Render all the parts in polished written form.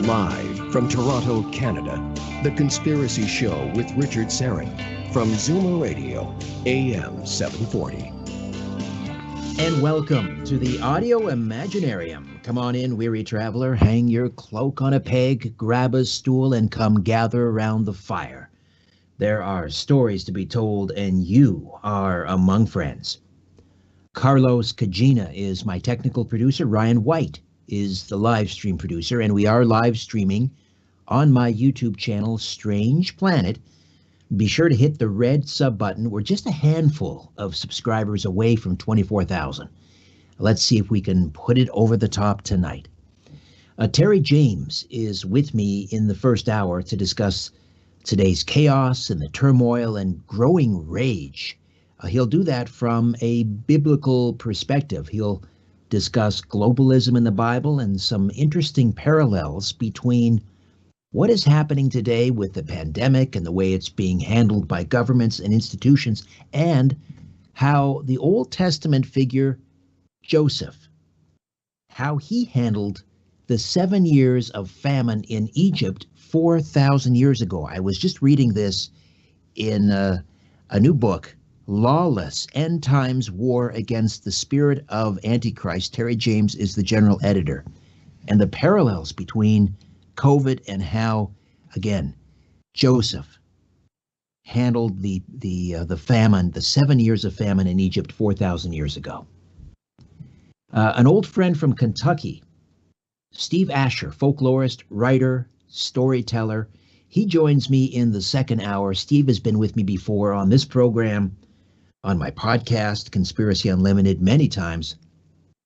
Live from Toronto, Canada, The Conspiracy Show with Richard Serrin from Zoomer Radio, AM 740. And welcome to the Audio Imaginarium. Come on in, weary traveler, hang your cloak on a peg, grab a stool, and come gather around the fire. There are stories to be told, and you are among friends. Carlos Cagina is my technical producer. Ryan White is the live stream producer, and we are live streaming on my YouTube channel, Strange Planet. Be sure to hit the red sub button. We're just a handful of subscribers away from 24,000. Let's see if we can put it over the top tonight. Terry James is with me in the first hour to discuss today's chaos and the turmoil and growing rage. He'll do that from a biblical perspective. He'll discuss globalism in the Bible and some interesting parallels between what is happening today with the pandemic and the way it's being handled by governments and institutions, and how the Old Testament figure Joseph, how he handled the 7 years of famine in Egypt 4,000 years ago. I was just reading this in a new book, Lawless, End Times War Against the Spirit of Antichrist. Terry James is the general editor. And the parallels between COVID and how, again, Joseph handled the famine, the 7 years of famine in Egypt 4,000 years ago. An old friend from Kentucky, Steve Asher, folklorist, writer, storyteller. He joins me in the second hour. Steve has been with me before on this program, on my podcast, Conspiracy Unlimited, many times.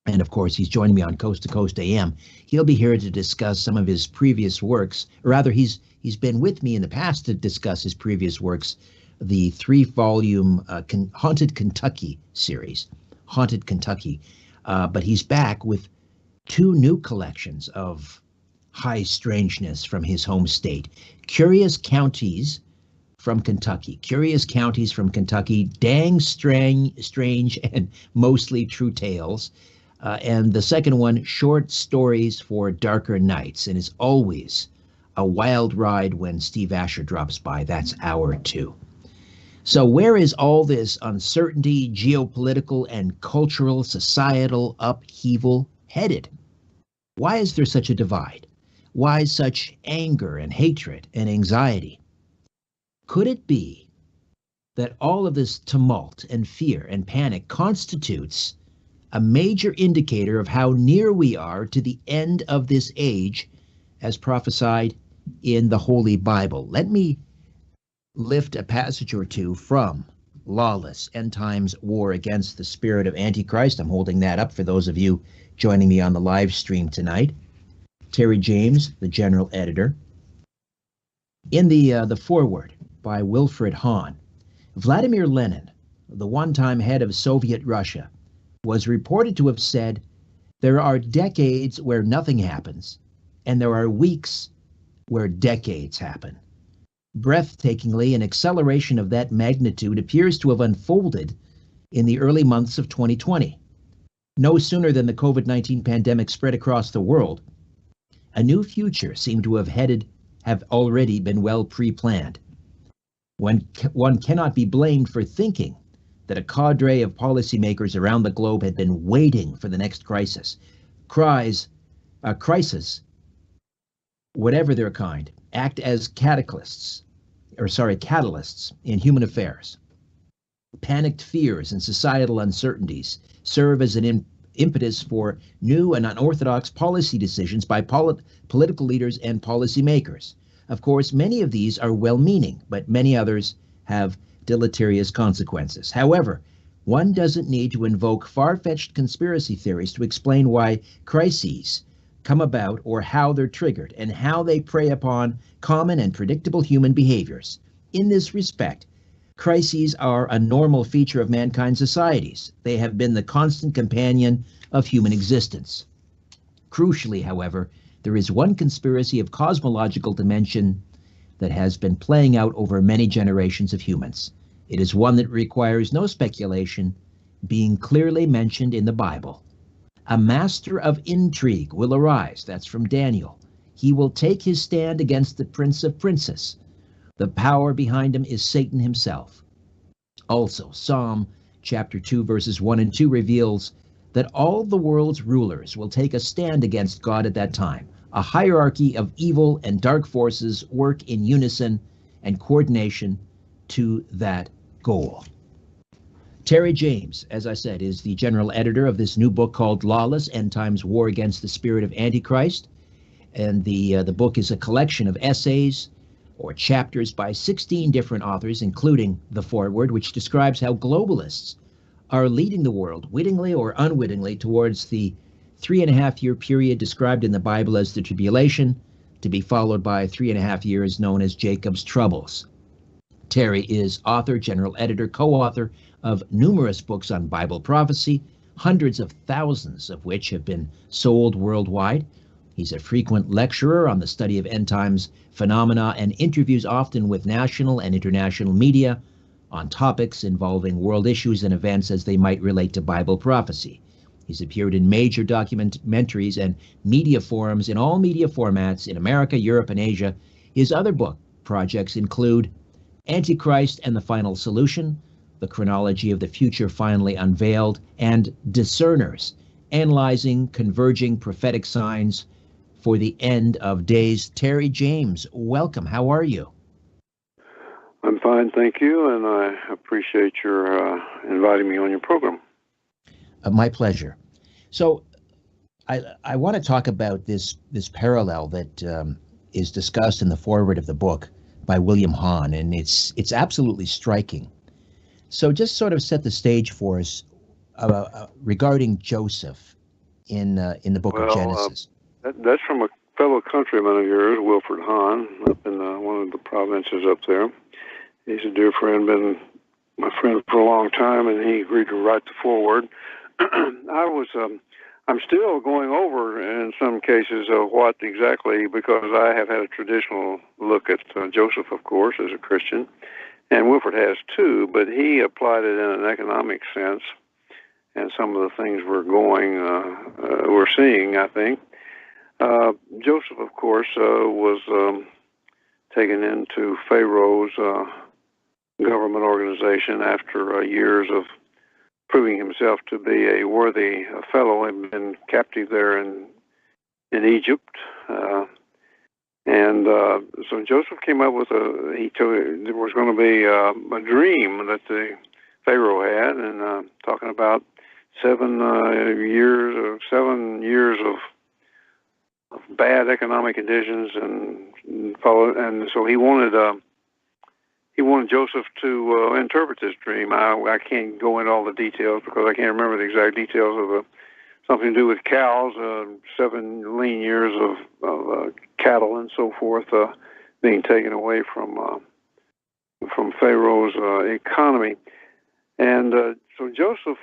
And of course, he's joining me on Coast to Coast AM. He'll be here to discuss some of his previous works. Or rather, he's been with me in the past to discuss his previous works, the 3-volume Haunted Kentucky series, Haunted Kentucky. But he's back with 2 new collections of high strangeness from his home state. Curious Counties from Kentucky. Curious Counties from Kentucky, dang strange and mostly true tales. And the second one, Short Stories for Darker Nights. And it's always a wild ride when Steve Asher drops by. That's hour 2. So where is all this uncertainty, geopolitical and cultural, societal upheaval headed? Why is there such a divide? Why such anger and hatred and anxiety? Could it be that all of this tumult and fear and panic constitutes a major indicator of how near we are to the end of this age as prophesied in the Holy Bible? Let me lift a passage or two from Lawless, End Times War Against the Spirit of Antichrist. I'm holding that up for those of you joining me on the live stream tonight. Terry James, the general editor. In the foreword by Wilfred Hahn, Vladimir Lenin, the one-time head of Soviet Russia, was reported to have said, "There are decades where nothing happens, and there are weeks where decades happen." Breathtakingly, an acceleration of that magnitude appears to have unfolded in the early months of 2020. No sooner than the COVID-19 pandemic spread across the world, a new future seemed to have already been well pre-planned. One cannot be blamed for thinking that a cadre of policymakers around the globe had been waiting for the next crisis. Crisis, whatever their kind, act as catalysts in human affairs. Panicked fears and societal uncertainties serve as an impetus for new and unorthodox policy decisions by political leaders and policymakers. Of course, many of these are well-meaning, but many others have deleterious consequences. However, one doesn't need to invoke far-fetched conspiracy theories to explain why crises come about or how they're triggered and how they prey upon common and predictable human behaviors. In this respect, crises are a normal feature of mankind's societies. They have been the constant companion of human existence. Crucially, however, there is one conspiracy of cosmological dimension that has been playing out over many generations of humans. It is one that requires no speculation, being clearly mentioned in the Bible. A master of intrigue will arise, that's from Daniel, He will take his stand against the Prince of Princes. The power behind him is Satan himself. Also, Psalm chapter 2, verses 1 and 2 reveals that all the world's rulers will take a stand against God at that time. A hierarchy of evil and dark forces work in unison and coordination to that goal. Terry James, as I said, is the general editor of this new book called Lawless, End Times War Against the Spirit of Antichrist. And the book is a collection of essays or chapters by 16 different authors, including the foreword, which describes how globalists are leading the world, wittingly or unwittingly, towards the 3.5-year period described in the Bible as the tribulation, to be followed by 3.5 years known as Jacob's troubles. Terry is author, general editor, co-author of numerous books on Bible prophecy, hundreds of thousands of which have been sold worldwide. He's a frequent lecturer on the study of end times phenomena and interviews often with national and international media on topics involving world issues and events as they might relate to Bible prophecy. He's appeared in major documentaries and media forums in all media formats in America, Europe, and Asia. His other book projects include Antichrist and the Final Solution, The Chronology of the Future Finally Unveiled, and Discerners, Analyzing Converging Prophetic Signs for the End of Days. Terry James, welcome. How are you? I'm fine, thank you, and I appreciate your inviting me on your program. My pleasure. So I want to talk about this parallel that is discussed in the foreword of the book by William Hahn, and it's absolutely striking. So just sort of set the stage for us regarding Joseph in the book of Genesis. That's from a fellow countryman of yours, Wilfred Hahn, up in one of the provinces up there. He's a dear friend, been my friend for a long time, and he agreed to write the foreword. I'm still going over in some cases what exactly, because I have had a traditional look at Joseph, of course, as a Christian, and Wilfred has too, but he applied it in an economic sense, and some of the things we're seeing, I think. Joseph, of course, was taken into Pharaoh's government organization after years of proving himself to be a worthy fellow. He'd been captive there in Egypt. So Joseph came up with there was going to be a dream that the Pharaoh had, and talking about 7 years of bad economic conditions, and so he wanted Joseph to interpret this dream. I can't go into all the details because I can't remember the exact details of something to do with cows, 7 lean years of cattle and so forth being taken away from Pharaoh's economy. And so Joseph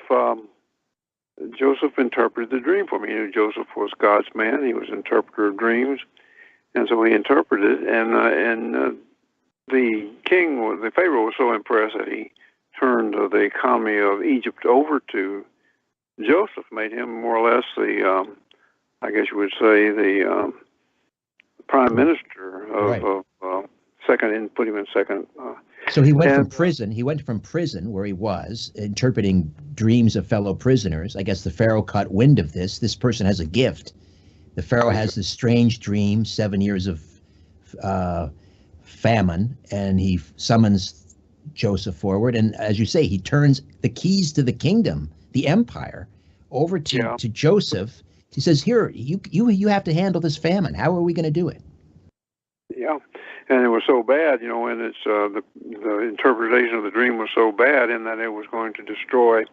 interpreted the dream for me. He knew Joseph was God's man. He was an interpreter of dreams, and so he interpreted it. And the Pharaoh was so impressed that he turned the economy of Egypt over to Joseph, made him more or less I guess you would say, the prime minister of second, and put him in second. So he went from prison. He went from prison, where he was interpreting dreams of fellow prisoners. I guess the Pharaoh caught wind of this. This person has a gift. The Pharaoh has this strange dream, 7 years of famine, and he summons Joseph forward. And as you say, he turns the keys to the kingdom, the empire, over to Joseph. He says, "Here, you have to handle this famine. How are we going to do it?" Yeah, and it was so bad, and it's the interpretation of the dream was so bad in that it was going to destroy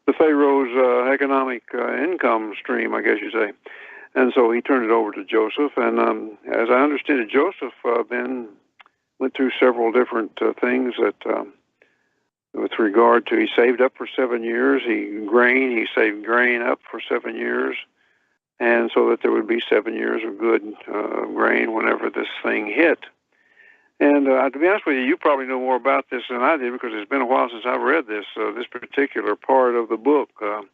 the Pharaoh's economic income stream, I guess you say. And so he turned it over to Joseph, and as I understood it, Joseph then went through several different things that, with regard to, he saved up for 7 years. He saved grain up for 7 years, and so that there would be 7 years of good grain whenever this thing hit. And to be honest with you, you probably know more about this than I did, because it's been a while since I've read this particular part of the book. But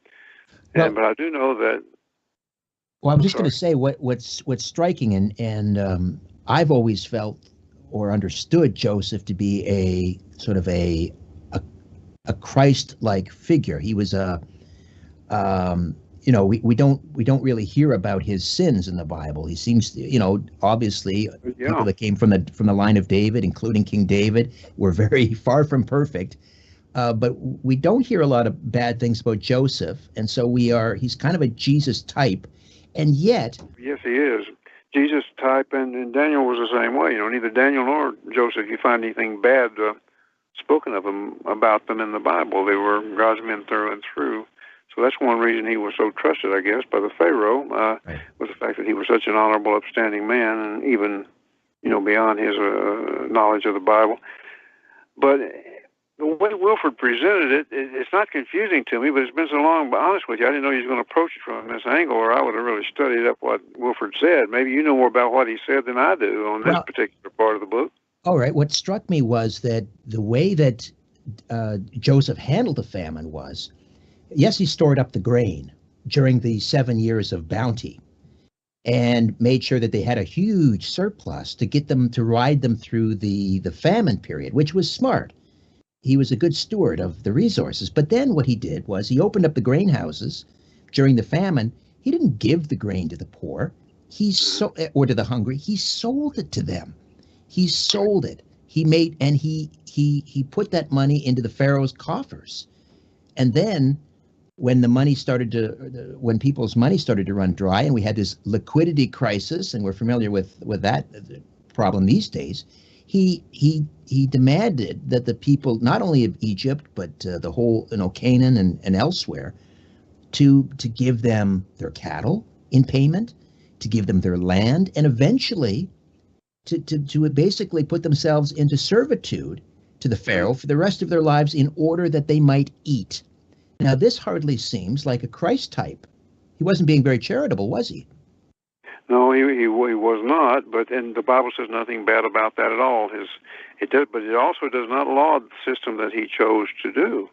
I do know that Well, I'm I'm just going sorry. to say what's striking, and I've always felt or understood Joseph to be a sort of a, a Christ-like figure. He was a we don't really hear about his sins in the Bible. He seems to, obviously people Yeah. that came from the line of David, including King David, were very far from perfect. But we don't hear a lot of bad things about Joseph, and so he's kind of a Jesus type, and yet, Yes, he is. Jesus type, and Daniel was the same way. Neither Daniel nor Joseph, you find anything bad spoken of them about them in the Bible. They were God's men through and through. So that's one reason he was so trusted, I guess, by the Pharaoh, right. was the fact that he was such an honorable, upstanding man, and even, beyond his knowledge of the Bible. But the way Wilford presented it's not confusing to me, but it's been so long, but honest with you, I didn't know he was going to approach it from this angle, or I would have really studied up what Wilford said. Maybe you know more about what he said than I do on this Well, particular part of the book. all right. What struck me was that the way that Joseph handled the famine was, yes, he stored up the grain during the 7 years of bounty and made sure that they had a huge surplus to get them to ride them through the famine period, which was smart. He was a good steward of the resources. But then what he did was he opened up the grain houses during the famine. He didn't give the grain to the poor, or to the hungry. He sold it to them. He sold it. He put that money into the Pharaoh's coffers. And then when people's money started to run dry, and we had this liquidity crisis, and we're familiar with that problem these days, he demanded that the people, not only of Egypt but the whole, Canaan and elsewhere, to give them their cattle in payment, to give them their land, and eventually to basically put themselves into servitude to the Pharaoh for the rest of their lives in order that they might eat. Now, this hardly seems like a Christ type. He wasn't being very charitable, was he? No, he was not, but and the Bible says nothing bad about that at all. But it also does not laud the system that he chose to do.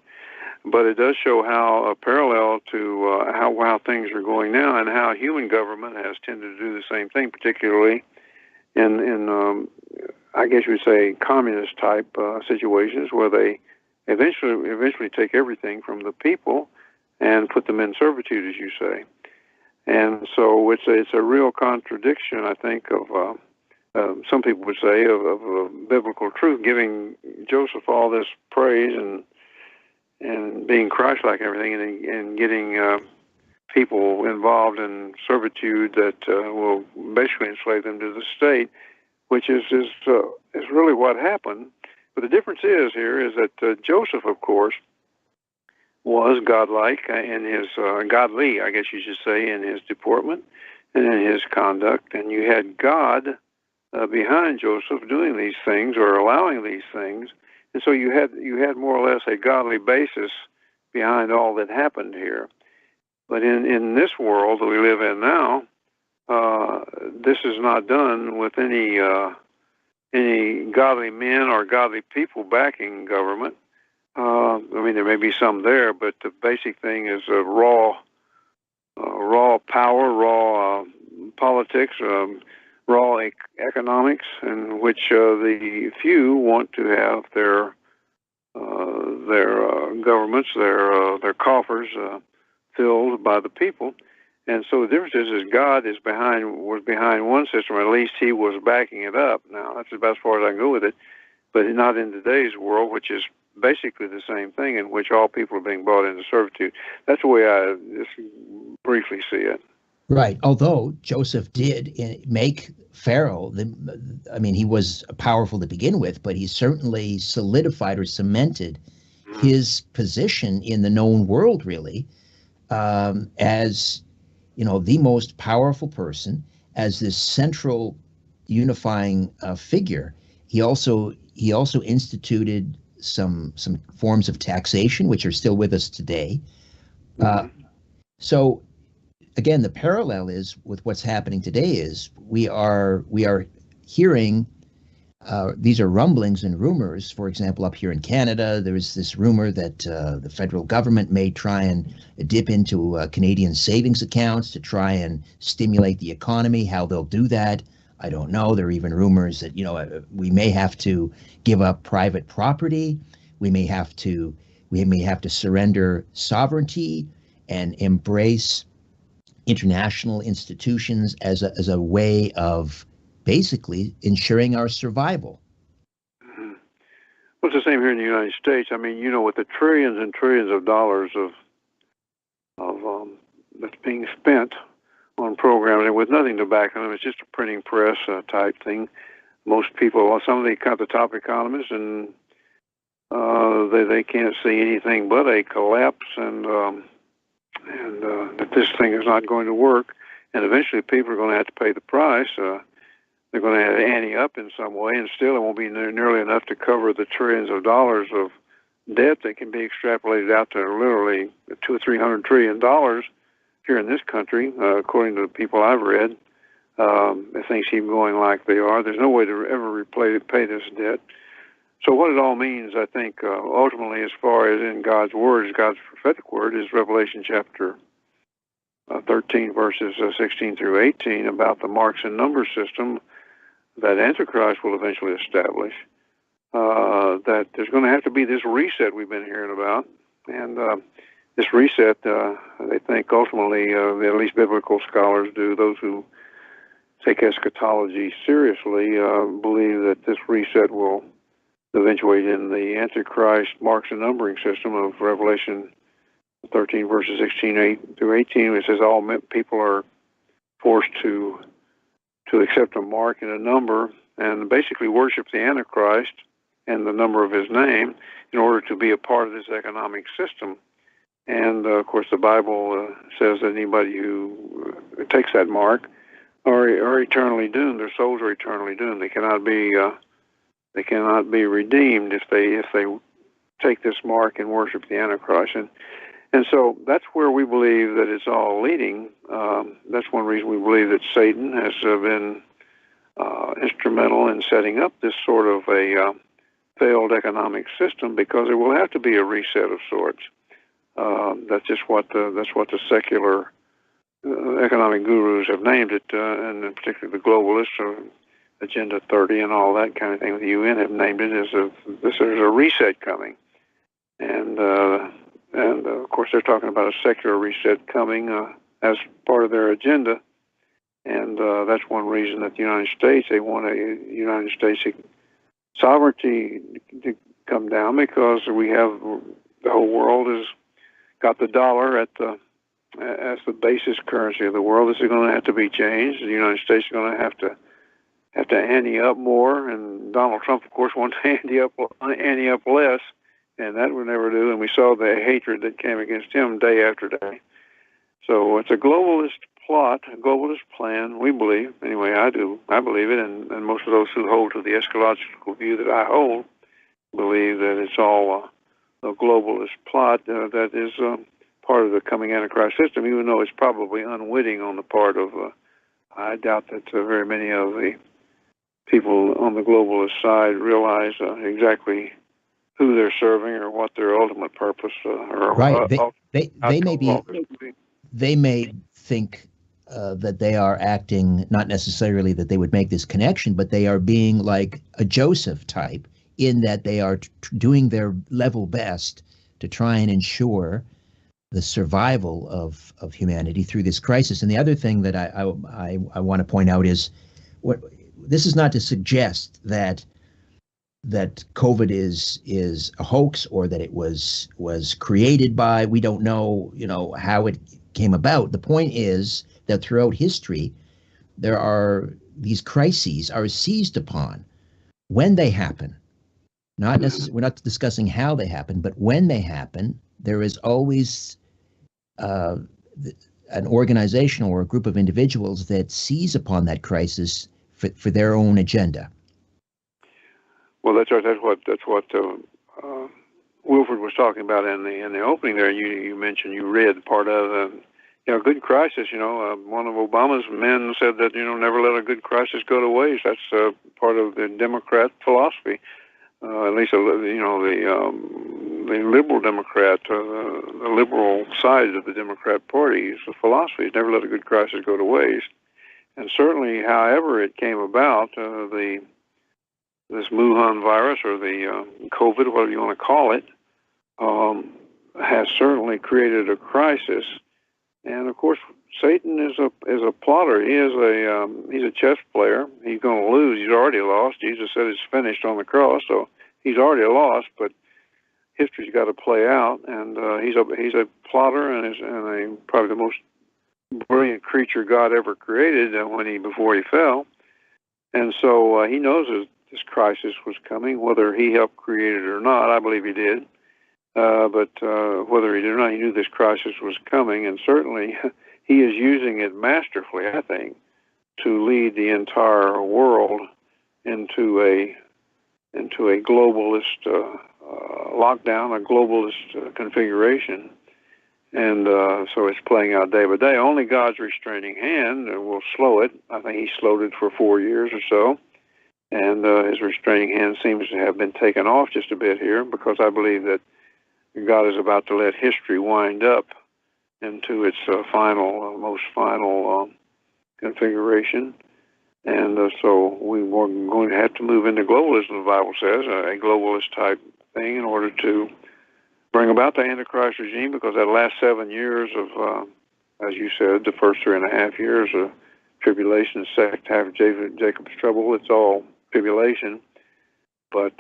But it does show how parallel to how things are going now, and how human government has tended to do the same thing, particularly in I guess you would say communist type situations where they eventually take everything from the people and put them in servitude, as you say. And so it's a real contradiction, I think, of some people would say of biblical truth, giving Joseph all this praise and being Christ-like and everything, and getting people involved in servitude that will basically enslave them to the state, which is really what happened. But the difference is that Joseph, of course, was godlike in his godly, I guess you should say, in his deportment and in his conduct, and you had God behind Joseph doing these things or allowing these things, and so you had more or less a godly basis behind all that happened here. But in this world that we live in now, this is not done with any godly men or godly people backing government. I mean, there may be some there, but the basic thing is raw power, raw politics, raw economics, in which the few want to have their governments, their coffers filled by the people. And so the difference is God was behind one system, or at least he was backing it up. Now, that's about as far as I can go with it, but not in today's world, which is basically the same thing, in which all people are being brought into servitude. That's the way I just briefly see it. Right. Although Joseph did make Pharaoh, he was powerful to begin with, but he certainly solidified or cemented his position in the known world, really, as the most powerful person, as this central unifying figure. He also instituted some forms of taxation, which are still with us today. So again, the parallel is with what's happening today is we are hearing these are rumblings and rumors. For example, up here in Canada, there is this rumor that the federal government may try and dip into Canadian savings accounts to try and stimulate the economy. How they'll do that, I don't know. There are even rumors that, we may have to give up private property. We may have to surrender sovereignty and embrace international institutions as a way of basically ensuring our survival. Mm-hmm. Well, it's the same here in the United States. I mean, with the trillions and trillions of dollars of that's being spent on programs, and with nothing to back them, it's just a printing press type thing. Most people, well, some of the top economists, and they can't see anything but a collapse, and that this thing is not going to work, and eventually people are going to have to pay the price. They're going to have to ante up in some way, and still it won't be nearly enough to cover the trillions of dollars of debt that can be extrapolated out to literally $200 or $300 trillion here in this country, according to the people I've read. If things keep going like they are, there's no way to ever pay this debt. So what it all means, I think, ultimately, as far as in God's Word, God's prophetic Word, is Revelation chapter 13, verses 16 through 18, about the marks and numbers system that Antichrist will eventually establish, that there's going to have to be this reset we've been hearing about. And this reset, they think ultimately, at least biblical scholars do, those who take eschatology seriously, believe that this reset will eventuate in the Antichrist marks and numbering system of Revelation 13, verses 16 through 18, which says all people are forced to accept a mark and a number and basically worship the Antichrist and the number of his name in order to be a part of this economic system. And, of course, the Bible says that anybody who takes that mark are eternally doomed. Their souls are eternally doomed. They cannot be redeemed if they take this mark and worship the Antichrist. And so that's where we believe that it's all leading. That's one reason we believe that Satan has been instrumental in setting up this sort of a failed economic system, because there will have to be a reset of sorts. That's what the secular economic gurus have named it, and particularly the globalists, Agenda 30 and all that kind of thing. The UN have named it as there's a reset coming, and of course they're talking about a secular reset coming as part of their agenda, and that's one reason that the United States, they want a United States sovereignty to come down, because we have the whole world has got the dollar as the basis currency of the world. This is going to have to be changed. The United States is going to have to ante up more, and Donald Trump, of course, wants to ante up less, and that would never do. And we saw the hatred that came against him day after day. So it's a globalist plot, a globalist plan. We believe, anyway, I do. I believe it, and most of those who hold to the eschatological view that I hold believe that it's all a globalist plot that is part of the coming Antichrist system, even though it's probably unwitting on the part of. I doubt that very many of the people on the globalist side realize exactly who they're serving or what their ultimate purpose or right. They may think that they are acting, not necessarily that they would make this connection, but they are being like a Joseph type, in that they are doing their level best to try and ensure the survival of humanity through this crisis. And the other thing that I want to point out is, this is not to suggest that COVID is a hoax, or that it was created by, we don't know, how it came about. The point is that throughout history, there are these crises are seized upon when they happen. Not necessarily, we're not discussing how they happen, but when they happen, there is always an organization or a group of individuals that seize upon that crisis for their own agenda. Well, that's right. That's what Wilford was talking about in the opening there. You mentioned, you read part of, Yeah, a good crisis, one of Obama's men said that, never let a good crisis go to waste. That's part of the Democrat philosophy. At least, the liberal Democrat, the liberal side of the Democrat Party's philosophy is never let a good crisis go to waste. And certainly, however it came about, this Wuhan virus or the COVID, whatever you want to call it, has certainly created a crisis. And of course, Satan is a plotter. He's a chess player. He's going to lose. He's already lost. Jesus said it's finished on the cross, so he's already lost. But history's got to play out, and he's a plotter and probably the most brilliant creature God ever created before he fell. And so he knows that this crisis was coming, whether he helped create it or not. I believe he did. But whether he did or not, he knew this crisis was coming, and certainly he is using it masterfully, I think, to lead the entire world into a globalist lockdown, a globalist configuration. And so it's playing out day by day. Only God's restraining hand will slow it. I think he slowed it for 4 years or so. And his restraining hand seems to have been taken off just a bit here, because I believe that God is about to let history wind up into its most final configuration. And so we're going to have to move into globalism, the Bible says, a globalist type thing, in order to bring about the Antichrist regime, because that last 7 years of, as you said, the first 3.5 years of tribulation, the second half of Jacob's trouble, it's all tribulation. But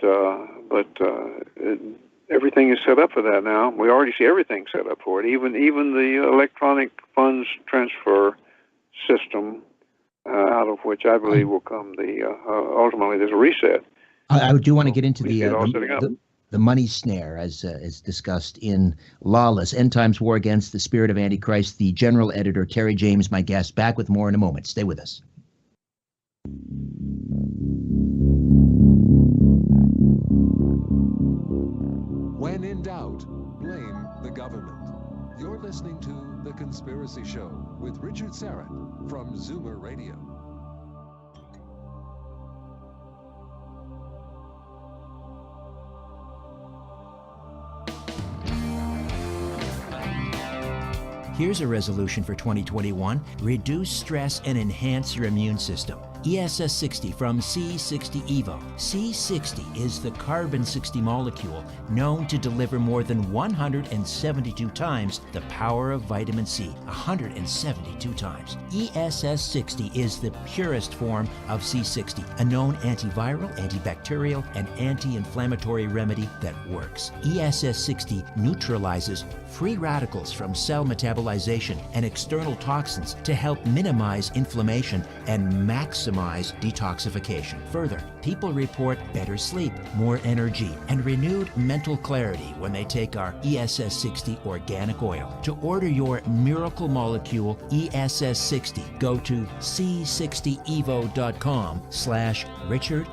everything is set up for that now. We already see everything set up for it, even the electronic funds transfer system, out of which I believe will come ultimately there's a reset. I do want to get into the money snare, as discussed in Lawless, End Times War Against the Spirit of Antichrist. The general editor, Terry James, my guest. Back with more in a moment. Stay with us. When in doubt, blame the government. You're listening to The Conspiracy Show with Richard Syrett from Zoomer Radio. Here's a resolution for 2021. Reduce stress and enhance your immune system. ESS 60 from C60 Evo. C60 is the carbon-60 molecule known to deliver more than 172 times the power of vitamin C. 172 times. ESS 60 is the purest form of C60, a known antiviral, antibacterial, and anti-inflammatory remedy that works. ESS 60 neutralizes free radicals from cell metabolization and external toxins to help minimize inflammation and maximize detoxification. Further, people report better sleep, more energy, and renewed mental clarity when they take our ESS 60 organic oil. To order your miracle molecule ESS 60, go to c60evo.com/Richard-Syrett.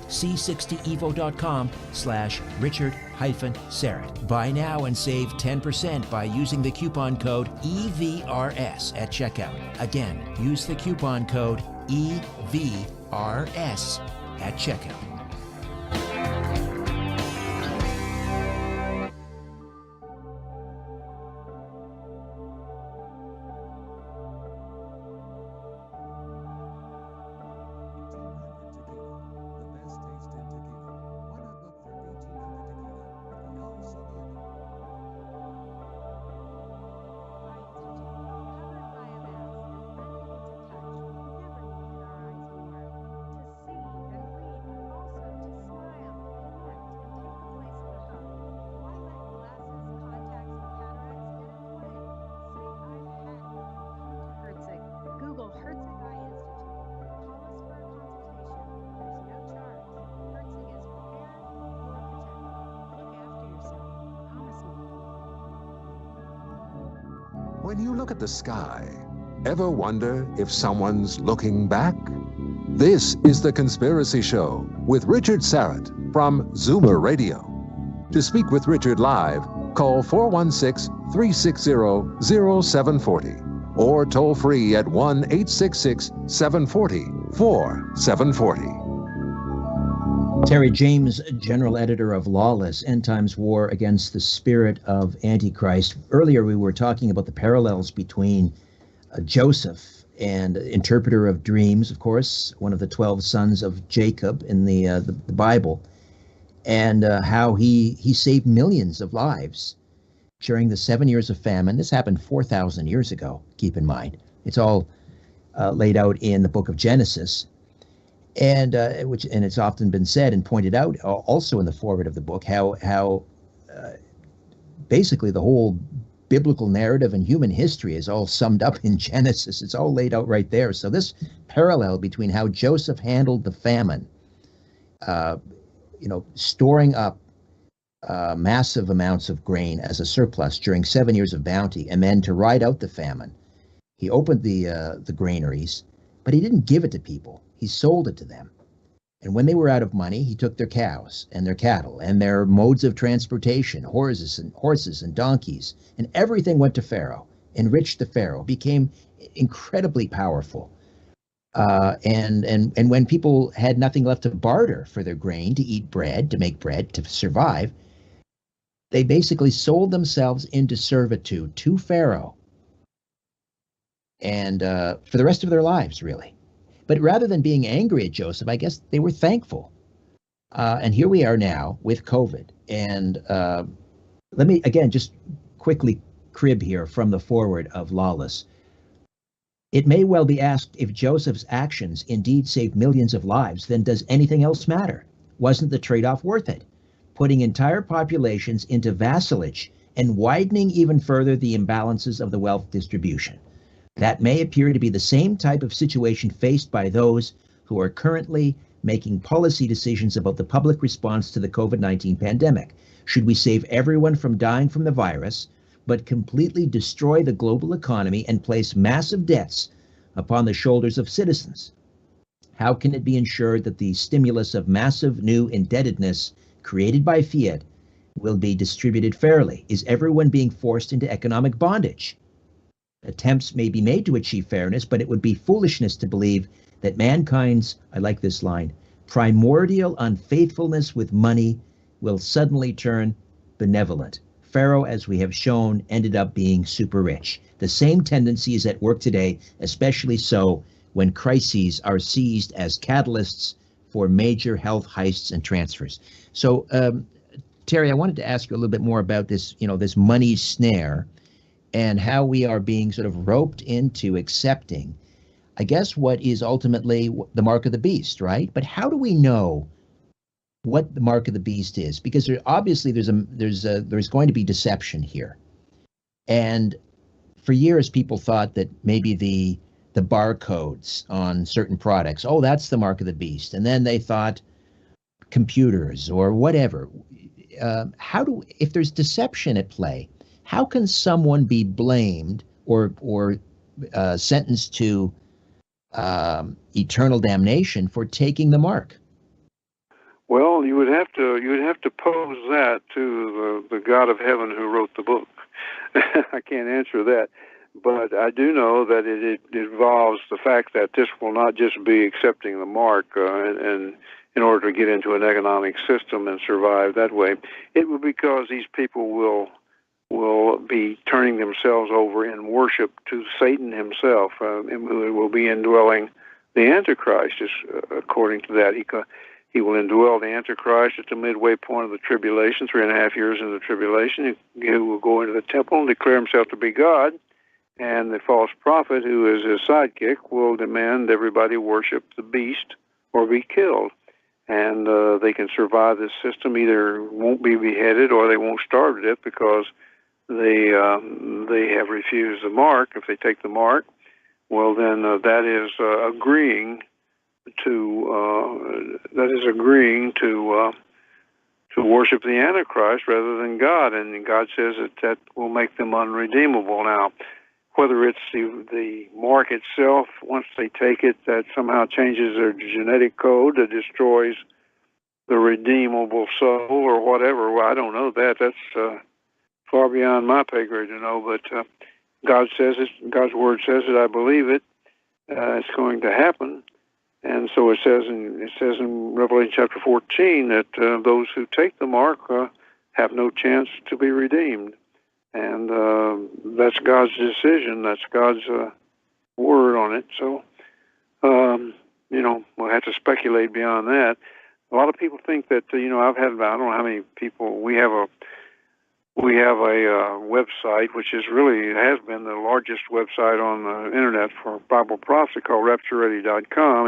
c60evo.com/Richard-Syrett. Buy now and save 10% by using the coupon code EVRS at checkout. Again, use the coupon code EVRS at checkout. When you look at the sky, ever wonder if someone's looking back? This is The Conspiracy Show with Richard Syrett from Zoomer Radio. To speak with Richard live, Call 416-360-0740 or toll free at 1-866-740-4740. Terry James, general editor of Lawless, End Times War Against the Spirit of Antichrist. Earlier we were talking about the parallels between Joseph, and interpreter of dreams, of course, one of the 12 sons of Jacob in the Bible, and how he saved millions of lives during the 7 years of famine. This happened 4,000 years ago, keep in mind. It's all laid out in the book of Genesis, and it's often been said and pointed out also in the foreword of the book how basically the whole biblical narrative and human history is all summed up in Genesis. It's all laid out right there. So this parallel between how Joseph handled the famine, storing up massive amounts of grain as a surplus during 7 years of bounty, and then to ride out the famine, he opened the granaries, but he didn't give it to people. He sold it to them. And when they were out of money, he took their cows and their cattle and their modes of transportation, horses and donkeys, and everything went to Pharaoh, enriched the Pharaoh, became incredibly powerful. And when people had nothing left to barter for their grain, to eat bread, to make bread, to survive, they basically sold themselves into servitude to Pharaoh, and for the rest of their lives, really. But rather than being angry at Joseph, I guess they were thankful. And here we are now with COVID. And let me, again, just quickly crib here from the foreword of Lawless. It may well be asked, if Joseph's actions indeed saved millions of lives, then does anything else matter? Wasn't the trade-off worth it? Putting entire populations into vassalage and widening even further the imbalances of the wealth distribution. That may appear to be the same type of situation faced by those who are currently making policy decisions about the public response to the COVID-19 pandemic. Should we save everyone from dying from the virus, but completely destroy the global economy and place massive debts upon the shoulders of citizens? How can it be ensured that the stimulus of massive new indebtedness created by fiat will be distributed fairly? Is everyone being forced into economic bondage? Attempts may be made to achieve fairness, but it would be foolishness to believe that mankind's, I like this line, primordial unfaithfulness with money will suddenly turn benevolent. Pharaoh, as we have shown, ended up being super rich. The same tendency is at work today, especially so when crises are seized as catalysts for major health heists and transfers. So, Terry, I wanted to ask you a little bit more about this, this money snare, and how we are being sort of roped into accepting, I guess, what is ultimately the mark of the beast, right? But how do we know what the mark of the beast is? Because obviously there's going to be deception here. And for years, people thought that maybe the barcodes on certain products, oh, that's the mark of the beast. And then they thought computers or whatever. If there's deception at play, how can someone be blamed or sentenced to eternal damnation for taking the mark? Well, you would have to pose that to the God of heaven who wrote the book. I can't answer that, but I do know that it involves the fact that this will not just be accepting the mark and in order to get into an economic system and survive that way. It will be because these people will be turning themselves over in worship to Satan himself, and will be indwelling the Antichrist. According to that, he will indwell the Antichrist at the midway point of the tribulation, 3.5 years into the tribulation. He will go into the temple and declare himself to be God, and the false prophet, who is his sidekick, will demand everybody worship the beast or be killed. And they can survive this system, either won't be beheaded or they won't starve to death because they have refused the mark. If they take the mark, well, then that is agreeing to worship the Antichrist rather than God, and God says that will make them unredeemable. Now, whether it's the mark itself, once they take it, that somehow changes their genetic code that destroys the redeemable soul or whatever, well, I don't know that. That's far beyond my pay grade to know. But God says it. God's word says it. I believe it. It's going to happen. And so it says in Revelation chapter 14 that those who take the mark have no chance to be redeemed. And that's God's decision. That's God's word on it. So, we'll have to speculate beyond that. A lot of people think that, I've had, I don't know how many people, we have a website, which has been the largest website on the internet for Bible prophecy, called raptureready.com,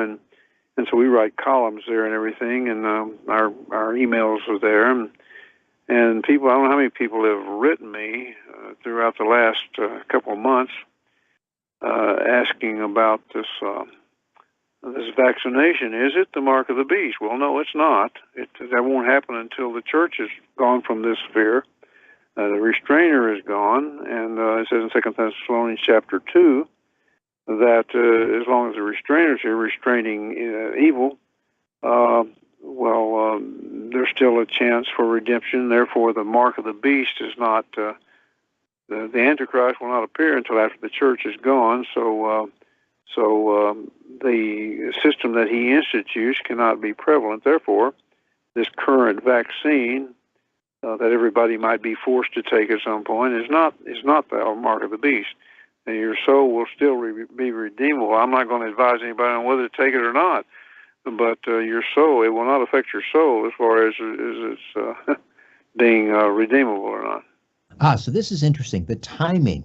and so we write columns there and everything, and our emails are there, and people, I don't know how many people have written me throughout the last couple of months asking about this vaccination. Is it the mark of the beast? Well, no, it's not. That won't happen until the church is gone from this sphere. The restrainer is gone, and it says in 2 Thessalonians chapter 2 that as long as the restrainer is here restraining evil, there's still a chance for redemption. Therefore, the mark of the beast is not, the Antichrist will not appear until after the church is gone, so the system that he institutes cannot be prevalent. Therefore, this current vaccine that everybody might be forced to take at some point is not the mark of the beast. And your soul will still be redeemable. I'm not going to advise anybody on whether to take it or not, but your soul, it will not affect your soul as far as it's being redeemable or not. So this is interesting. The timing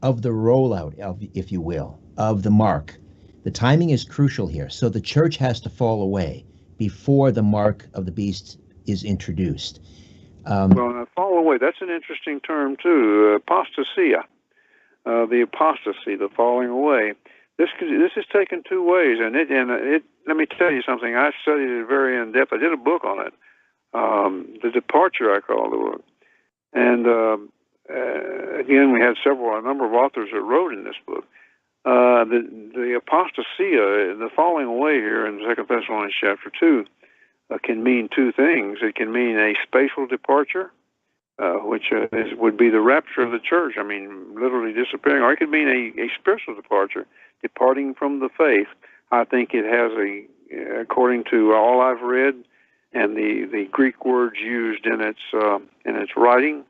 of the rollout, if you will, of the mark. The timing is crucial here. So the church has to fall away before the mark of the beast is introduced. Now, fall away, that's an interesting term, too. Apostasia. The apostasy, the falling away. This is taken two ways, and let me tell you something. I studied it very in depth. I did a book on it. The Departure, I call the book. And again, we had a number of authors that wrote in this book. The apostasia, the falling away here in 2 Thessalonians chapter 2, can mean two things. It can mean a spatial departure, which would be the rapture of the church. I mean, literally disappearing. Or it could mean a spiritual departure, departing from the faith. I think it has according to all I've read, and the Greek words used in its writing,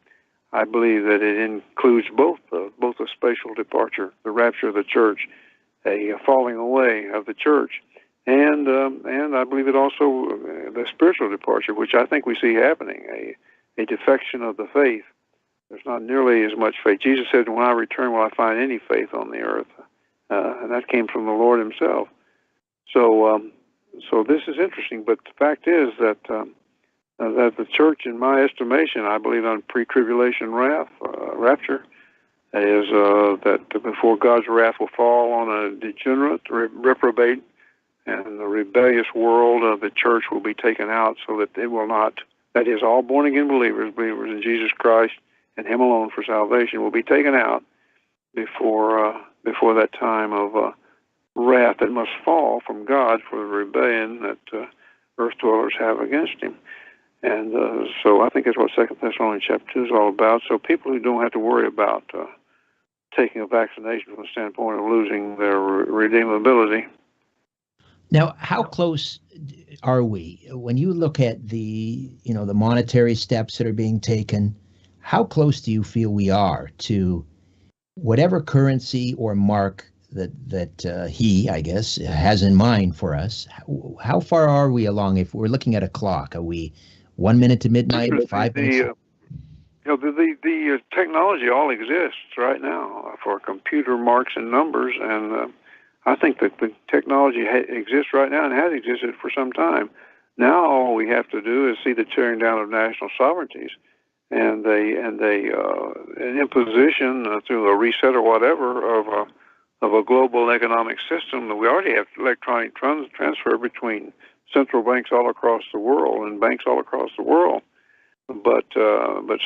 I believe that it includes both a spatial departure, the rapture of the church, a falling away of the church, and I believe it also the spiritual departure, which I think we see happening, a defection of the faith. There's not nearly as much faith. Jesus said, "When I return, will I find any faith on the earth?" And that came from the Lord Himself. So this is interesting. But the fact is that the church, in my estimation, I believe on pre-tribulation rapture, is that before God's wrath will fall on a degenerate, reprobate, and the rebellious world, the church will be taken out, so that it will not. That is, all born-again believers in Jesus Christ and Him alone for salvation, will be taken out before that time of wrath that must fall from God for the rebellion that earth dwellers have against Him. And so I think that's what 2 Thessalonians chapter 2 is all about. So people who don't have to worry about taking a vaccination from the standpoint of losing their redeemability. Now, how close are we? When you look at the monetary steps that are being taken, how close do you feel we are to whatever currency or mark that he, I guess, has in mind for us? How far are we along? If we're looking at a clock, are we 1 minute to midnight, 5 minutes? The technology all exists right now for computer marks and numbers, and I think that the technology exists right now and has existed for some time. Now all we have to do is see the tearing down of national sovereignties and an imposition through a reset or whatever of a global economic system. That we already have electronic transfer between central banks all across the world and banks all across the world. But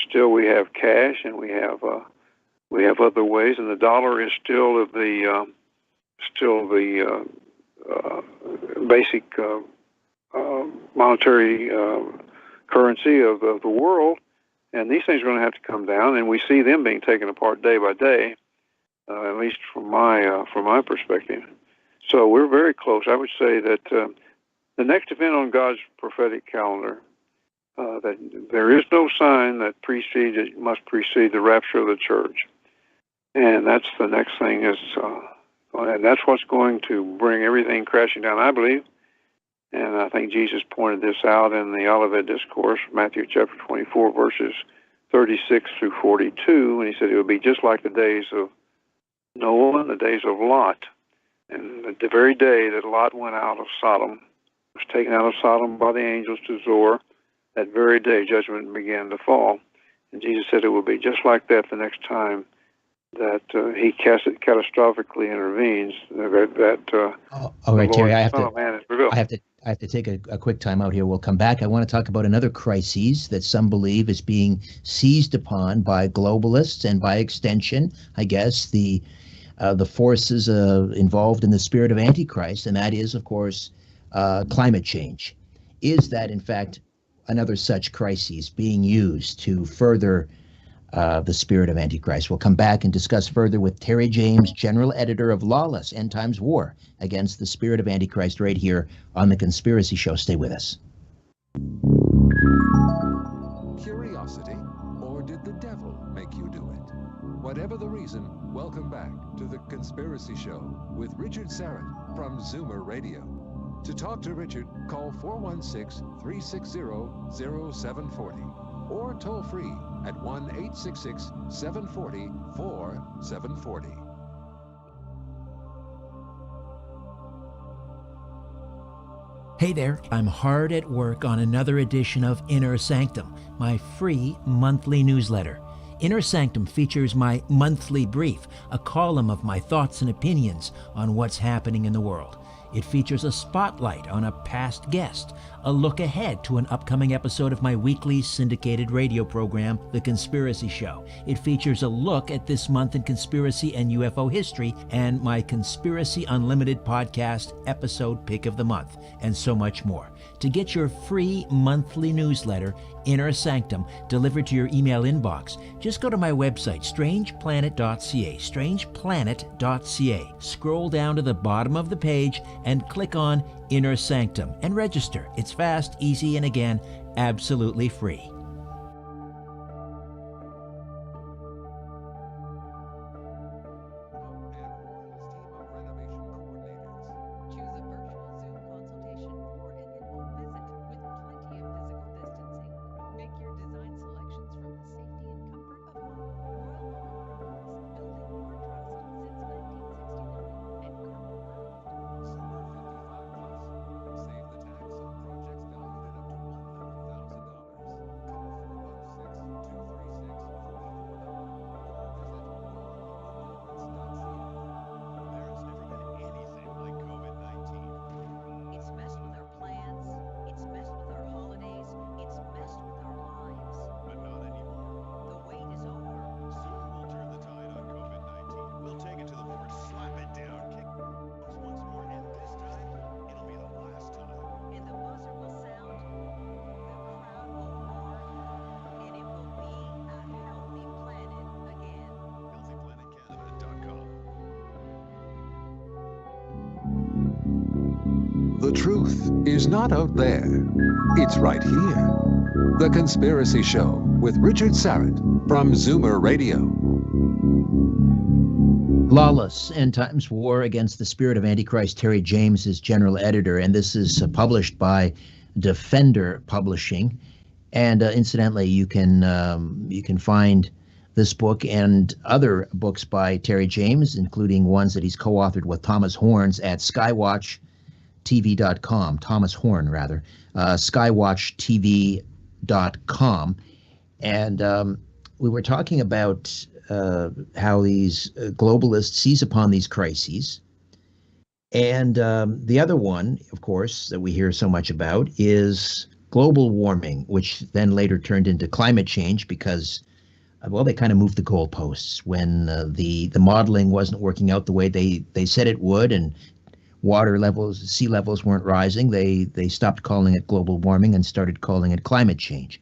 still we have cash, and we have other ways, and the dollar is still the basic monetary currency of the world, And these things are going to have to come down, and we see them being taken apart day by day, at least from my perspective. So we're very close. I would say that the next event on God's prophetic calendar, that there is no sign that must precede the rapture of the church. And that's the next thing and that's what's going to bring everything crashing down, I believe. And I think Jesus pointed this out in the Olivet Discourse, Matthew chapter 24, verses 36 through 42, and he said it would be just like the days of Noah and the days of Lot. And the very day that Lot went out of Sodom, was taken out of Sodom by the angels to Zoar, that very day judgment began to fall. And Jesus said it will be just like that the next time that he catastrophically intervenes. All right, Terry, I have to take a quick time out here. We'll come back. I want to talk about another crisis that some believe is being seized upon by globalists and by extension, I guess, the forces involved in the spirit of Antichrist, and that is, of course, climate change. Is that, in fact, another such crisis being used to further the spirit of Antichrist? We'll come back and discuss further with Terry James, General Editor of Lawless, End Times War Against the Spirit of Antichrist, right here on The Conspiracy Show. Stay with us. Curiosity, or did the devil make you do it? Whatever the reason, welcome back to The Conspiracy Show with Richard Syrett from Zoomer Radio. To talk to Richard, call 416-360-0740 or toll free at 1-866-740-4740. Hey there, I'm hard at work on another edition of Inner Sanctum, my free monthly newsletter. Inner Sanctum features my monthly brief, a column of my thoughts and opinions on what's happening in the world. It features a spotlight on a past guest, a look ahead to an upcoming episode of my weekly syndicated radio program, The Conspiracy Show. It features a look at this month in conspiracy and UFO history, and my Conspiracy Unlimited podcast episode pick of the month, and so much more. To get your free monthly newsletter, Inner Sanctum, delivered to your email inbox, just go to my website, strangeplanet.ca, strangeplanet.ca. Scroll down to the bottom of the page and click on Inner Sanctum and register. It's fast, easy, and again, absolutely free. The truth is not out there. It's right here. The Conspiracy Show with Richard Syrett from Zoomer Radio. Lawless, End Times War Against the Spirit of Antichrist. Terry James is general editor, and this is published by Defender Publishing. And incidentally, you can find this book and other books by Terry James, including ones that he's co-authored with Thomas Horns at skywatchtv.com. Thomas Horn, rather, skywatchtv.com. And we were talking about how these globalists seize upon these crises. And the other one, of course, that we hear so much about is global warming, which then later turned into climate change because, well, they kind of moved the goalposts when the modeling wasn't working out the way they said it would, and water levels, sea levels weren't rising. They stopped calling it global warming and started calling it climate change.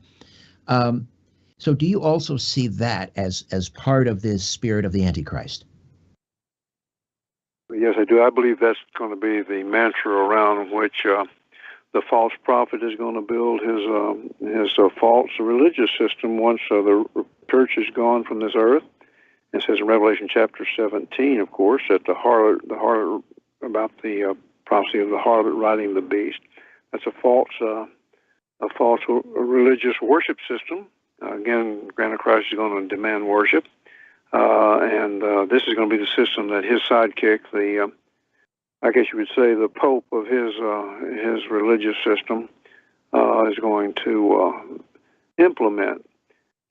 So do you also see that as part of this spirit of the Antichrist? Yes, I do. I believe that's going to be the mantra around which the false prophet is going to build his false religious system once the church is gone from this earth. It says in Revelation chapter 17, of course, that the harlot about the prophecy of the harlot riding the beast. That's a false religious worship system. Again, Antichrist is going to demand worship, and this is going to be the system that his sidekick, I guess you would say, the Pope of his religious system, is going to implement.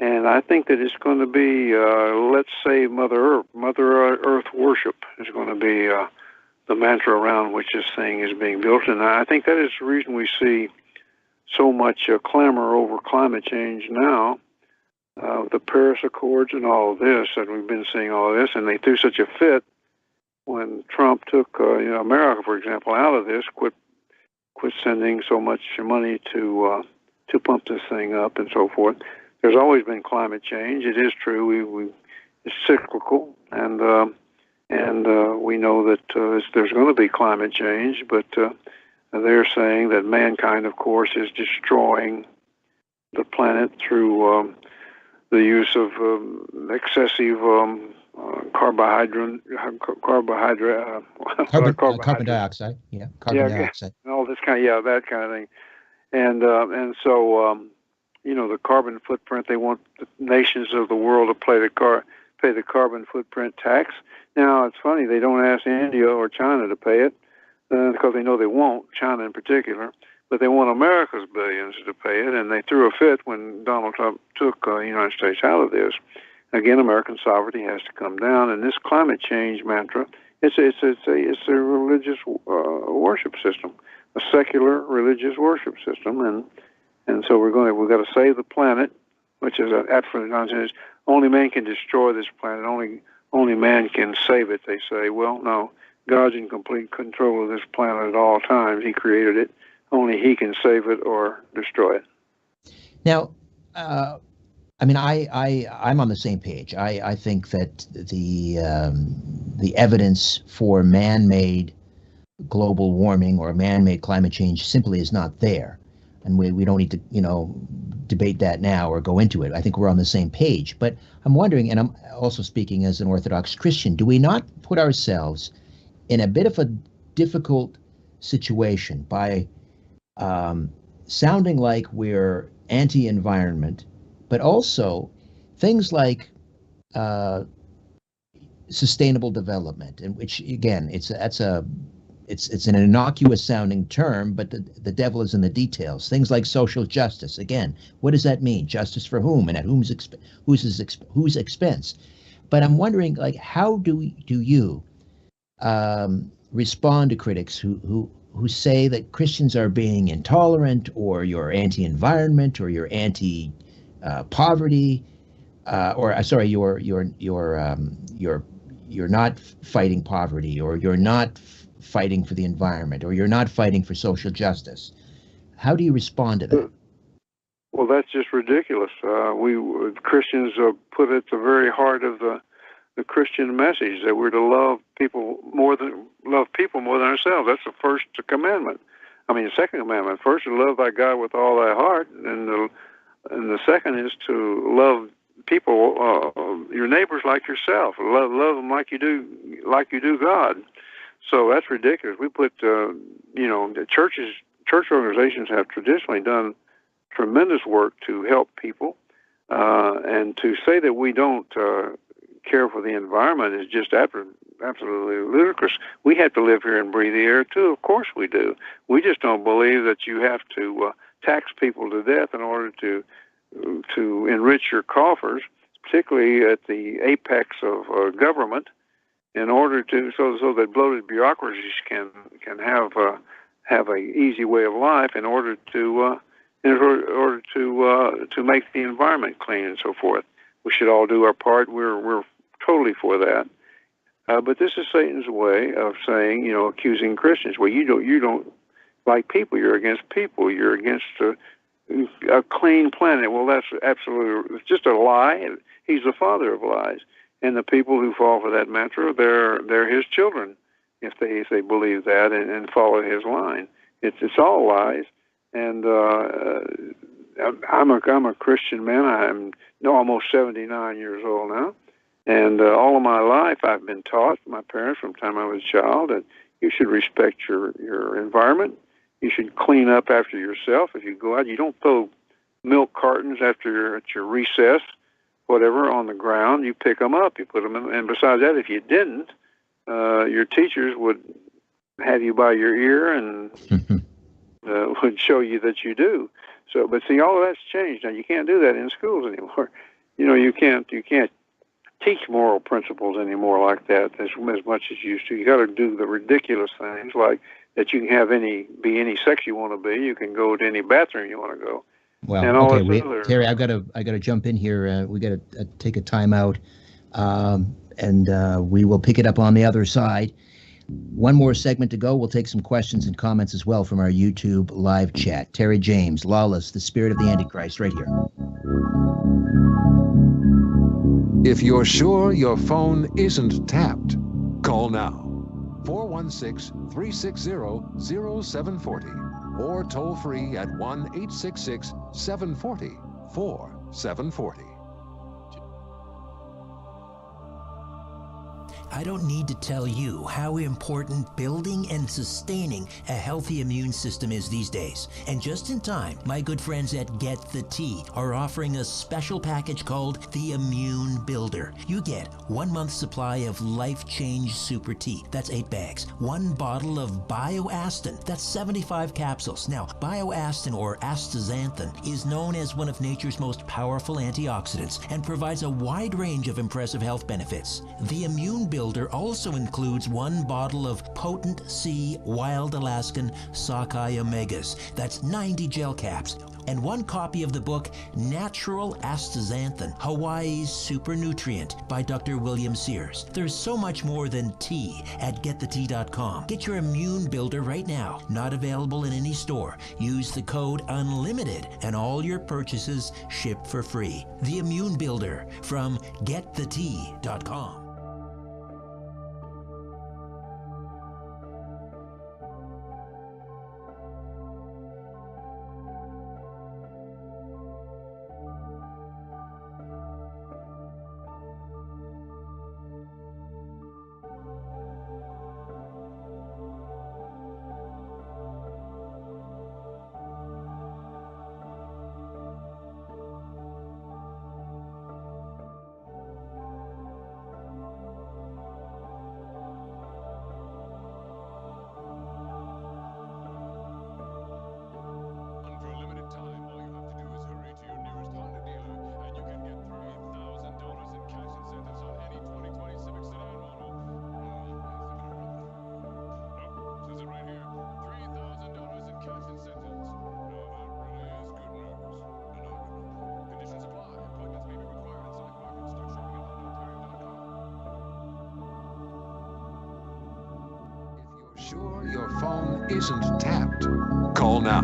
And I think that it's going to be, let's say, Mother Earth worship is going to be the mantra around which this thing is being built. And I think that is the reason we see so much clamor over climate change now, the Paris Accords and all of this, and we've been seeing all of this, and they threw such a fit when Trump took America, for example, out of this, quit sending so much money to pump this thing up and so forth. There's always been climate change. It is true. It's cyclical, and we know that there's going to be climate change. But they're saying that mankind, of course, is destroying the planet through the use of excessive carbon dioxide. Yeah, carbon dioxide. And all this that kind of thing. And so the carbon footprint. They want the nations of the world to pay the carbon footprint tax. Now it's funny they don't ask India or China to pay it because they know they won't. China in particular. But they want America's billions to pay it, and they threw a fit when Donald Trump took the United States out of this. Again, American sovereignty has to come down, and this climate change mantra, it's a religious worship system, a secular religious worship system, and so we've got to save the planet, which is absolute nonsense. Only man can destroy this planet. Only man can save it. They say, well, no, God's in complete control of this planet at all times. He created it. Only he can save it or destroy it. Now, I'm on the same page. I think that the evidence for man-made global warming or man-made climate change simply is not there, and we don't need to debate that now or go into it. I think we're on the same page. But I'm wondering, and I'm also speaking as an Orthodox Christian, do we not put ourselves in a bit of a difficult situation by sounding like we're anti-environment, but also things like sustainable development, in which again it's an innocuous sounding term, but the devil is in the details. Things like social justice. Again, what does that mean? Justice for whom and at whose expense? But I'm wondering, like, how do you respond to critics who say that Christians are being intolerant, or you're anti-environment, or you're anti-poverty, you're not fighting poverty, or you're not fighting for the environment, or you're not fighting for social justice? How do you respond to that? Well, that's just ridiculous. We Christians put at the very heart of the Christian message that we're to love people more than ourselves. That's the first commandment. I mean, the second commandment. First, to love thy God with all thy heart, and the second is to love people, your neighbors, like yourself. Love them like you do God. So that's ridiculous. We put, the church organizations have traditionally done tremendous work to help people, and to say that we don't care for the environment is just absolutely ludicrous. We have to live here and breathe the air too. Of course we do. We just don't believe that you have to tax people to death in order to enrich your coffers, particularly at the apex of government, in order to so that bloated bureaucracies can have a easy way of life in order to make the environment clean and so forth. We should all do our part. We're totally for that. But this is Satan's way of saying, accusing Christians. Well, you don't like people. You're against people. You're against a clean planet. Well, that's absolutely, it's just a lie. He's the father of lies. And the people who fall for that mantra, they're his children, if they believe that and follow his line. It's all lies. And I'm a Christian man. I'm almost 79 years old now, and all of my life I've been taught from my parents from the time I was a child that you should respect your environment. You should clean up after yourself. If you go out, you don't throw milk cartons at your recess, whatever, on the ground. You pick them up. You put them in. And besides that, if you didn't, your teachers would have you by your ear and would show you that you do. So, but see, all of that's changed now. You can't do that in schools anymore. You can't teach moral principles anymore like that as much as you used to. You got to do the ridiculous things like that. You can be any sex you want to be. You can go to any bathroom you want to go. Well, and all okay, Terry, I got to jump in here. We got to take a time out, and we will pick it up on the other side. One more segment to go. We'll take some questions and comments as well from our YouTube live chat. Terry James, Lawless, the Spirit of the Antichrist, right here. If you're sure your phone isn't tapped, call now. 416-360-0740 or toll free at 1-866-740-4740. I don't need to tell you how important building and sustaining a healthy immune system is these days. And just in time, my good friends at Get the Tea are offering a special package called the Immune Builder. You get 1 month's supply of Life Change Super Tea. That's 8 bags. 1 bottle of Bioastin. That's 75 capsules. Now, Bioastin, or astaxanthin, is known as one of nature's most powerful antioxidants and provides a wide range of impressive health benefits. The Immune Builder also includes 1 bottle of Potent C Wild Alaskan Sockeye Omegas. That's 90 gel caps. And 1 copy of the book Natural Astaxanthin, Hawaii's Super Nutrient by Dr. William Sears. There's so much more than tea at getthetea.com. Get your Immune Builder right now. Not available in any store. Use the code UNLIMITED and all your purchases ship for free. The Immune Builder from getthetea.com. Sure your phone isn't tapped? Call now.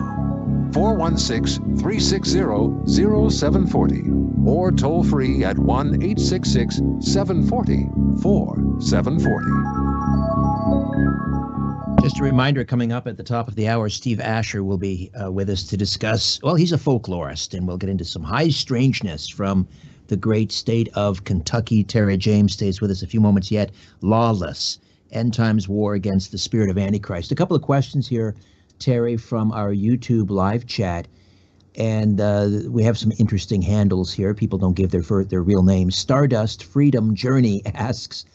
416-360-0740 or toll free at 1-866-740-4740. Just a reminder, coming up at the top of the hour, Steve Asher will be with us to discuss, well, he's a folklorist, and we'll get into some high strangeness from the great state of Kentucky. Terry James stays with us a few moments yet. Lawless, End Times War Against the Spirit of Antichrist. A couple of questions here, Terry, from our YouTube live chat. And we have some interesting handles here. People don't give their real names. Stardust Freedom Journey asks,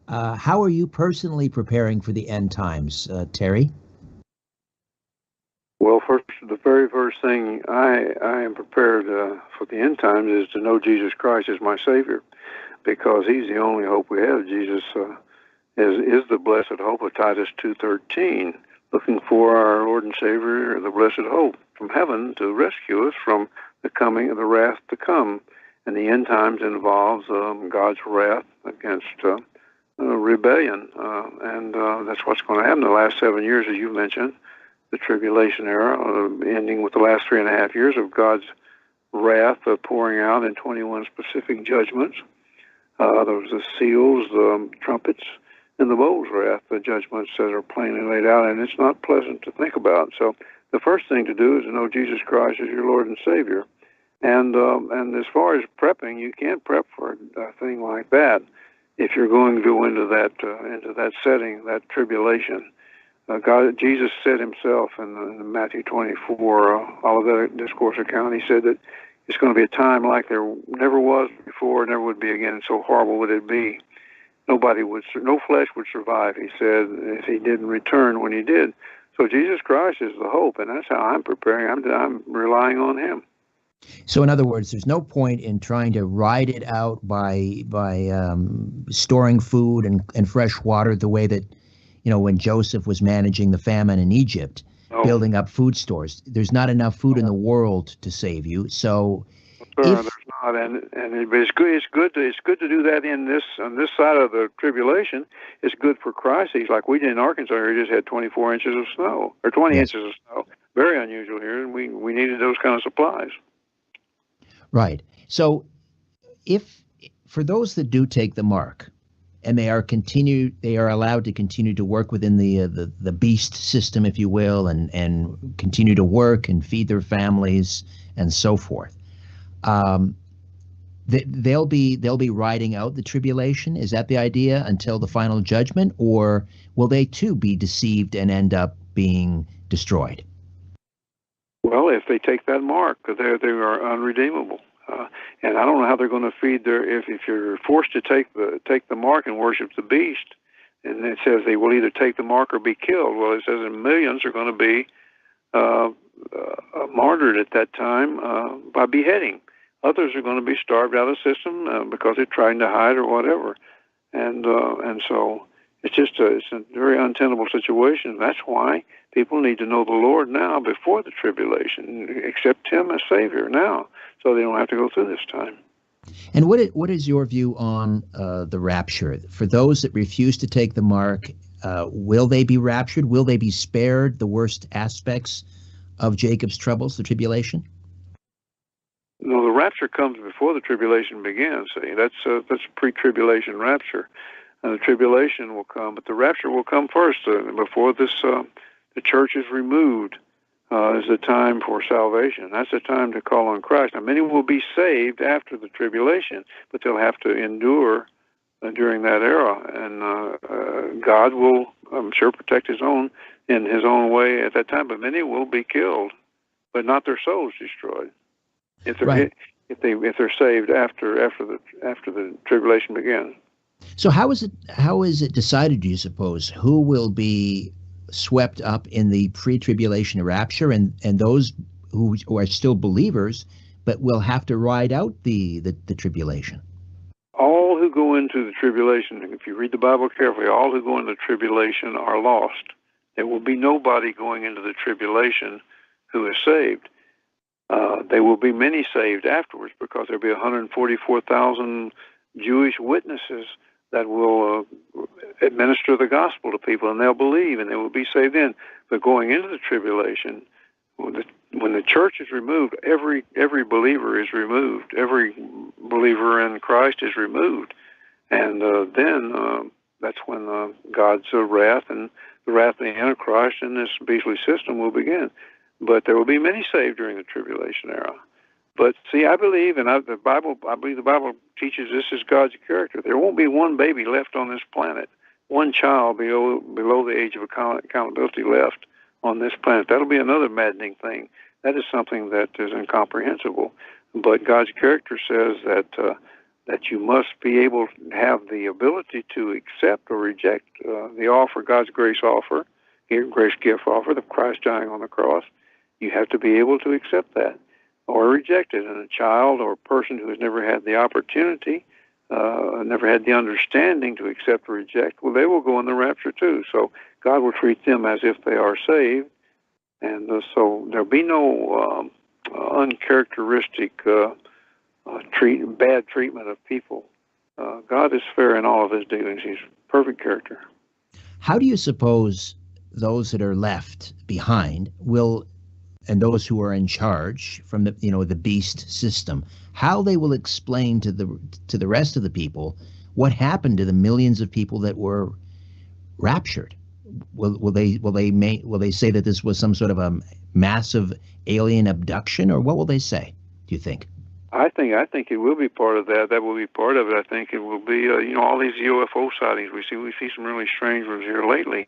how are you personally preparing for the end times, Terry? Well, the very first thing I am prepared for the end times is to know Jesus Christ as my Savior, because He's the only hope we have. Jesus is the blessed hope of Titus 2:13, looking for our Lord and Savior, the blessed hope from heaven to rescue us from the coming of the wrath to come. And the end times involves God's wrath against rebellion, and that's what's going to happen the last 7 years, as you mentioned. the tribulation era, ending with the last 3.5 years of God's wrath pouring out in 21 specific judgments. There was the seals, the trumpets, and the bowls wrath, the judgments that are plainly laid out, and it's not pleasant to think about. So the first thing to do is to know Jesus Christ as your Lord and Savior. And as far as prepping, you can't prep for a thing like that if you're going to go into that setting, that tribulation. Jesus said himself in Matthew 24, Olivet Discourse account, he said that it's going to be a time like there never was before, never would be again, and so horrible would it be. No flesh would survive, he said, if he didn't return when he did. So Jesus Christ is the hope, and that's how I'm preparing. I'm relying on him. So, in other words, there's no point in trying to ride it out by storing food and fresh water the way that, when Joseph was managing the famine in Egypt, building up food stores. There's not enough food in the world to save you. So, there's not, and it's good to do that on this side of the tribulation. It's good for crises like we did in Arkansas. Here, we just had 24 inches of snow, or 20 inches of snow. Very unusual here, and we needed those kind of supplies. Right. So, if for those that do take the mark, and they are allowed to continue to work within the beast system, if you will, and continue to work and feed their families and so forth. They'll be riding out the tribulation. Is that the idea until the final judgment, or will they too be deceived and end up being destroyed? Well, if they take that mark, they are unredeemable. And I don't know how they're going to feed if you're forced to take the mark and worship the beast, and it says they will either take the mark or be killed. Well, it says millions are going to be martyred at that time by beheading. Others are going to be starved out of the system because they're trying to hide or whatever, and so it's a very untenable situation. That's why people need to know the Lord now before the tribulation, accept him as Savior now, so they don't have to go through this time. And what is your view on the rapture? For those that refuse to take the mark, will they be raptured? Will they be spared the worst aspects of Jacob's troubles, the tribulation? No, the rapture comes before the tribulation begins. See, that's pre-tribulation rapture. The tribulation will come, but the rapture will come first. Before this, the church is removed. Is the time for salvation. That's the time to call on Christ. Now, many will be saved after the tribulation, but they'll have to endure during that era. And God will, I'm sure, protect his own in his own way at that time. But many will be killed, but not their souls destroyed. If they're saved after the tribulation begins. So how is it decided, do you suppose, who will be swept up in the pre-tribulation rapture, and those who are still believers but will have to ride out the tribulation? All who go into the tribulation, if you read the Bible carefully, all who go into the tribulation are lost. There will be nobody going into the tribulation who is saved. There will be many saved afterwards, because there will be 144,000 Jewish witnesses that will administer the gospel to people, and they'll believe, and they will be saved in. But going into the tribulation, when the church is removed, every believer is removed. Every believer in Christ is removed. And then that's when God's wrath and the wrath of the Antichrist and this beastly system will begin. But there will be many saved during the tribulation era. But see, I believe, and I believe the Bible teaches this is God's character. There won't be one baby left on this planet, one child below the age of accountability left on this planet. That'll be another maddening thing. That is something that is incomprehensible. But God's character says that you must be able to have the ability to accept or reject the offer, God's grace offer, grace gift offer, the Christ dying on the cross. You have to be able to accept that or reject it. And a child or a person who has never had the opportunity, never had the understanding to accept or reject, well, they will go in the rapture too. So God will treat them as if they are saved. And so there'll be no uncharacteristic bad treatment of people. God is fair in all of his dealings. He's perfect character. How do you suppose those that are left behind will, and those who are in charge from the the beast system, how they will explain to the rest of the people what happened to the millions of people that were raptured. Will they say that this was some sort of a massive alien abduction, or what will they say, do you think? I think it will be part of that. That will be part of it. I think it will be all these UFO sightings we see. We see some really strange ones here lately,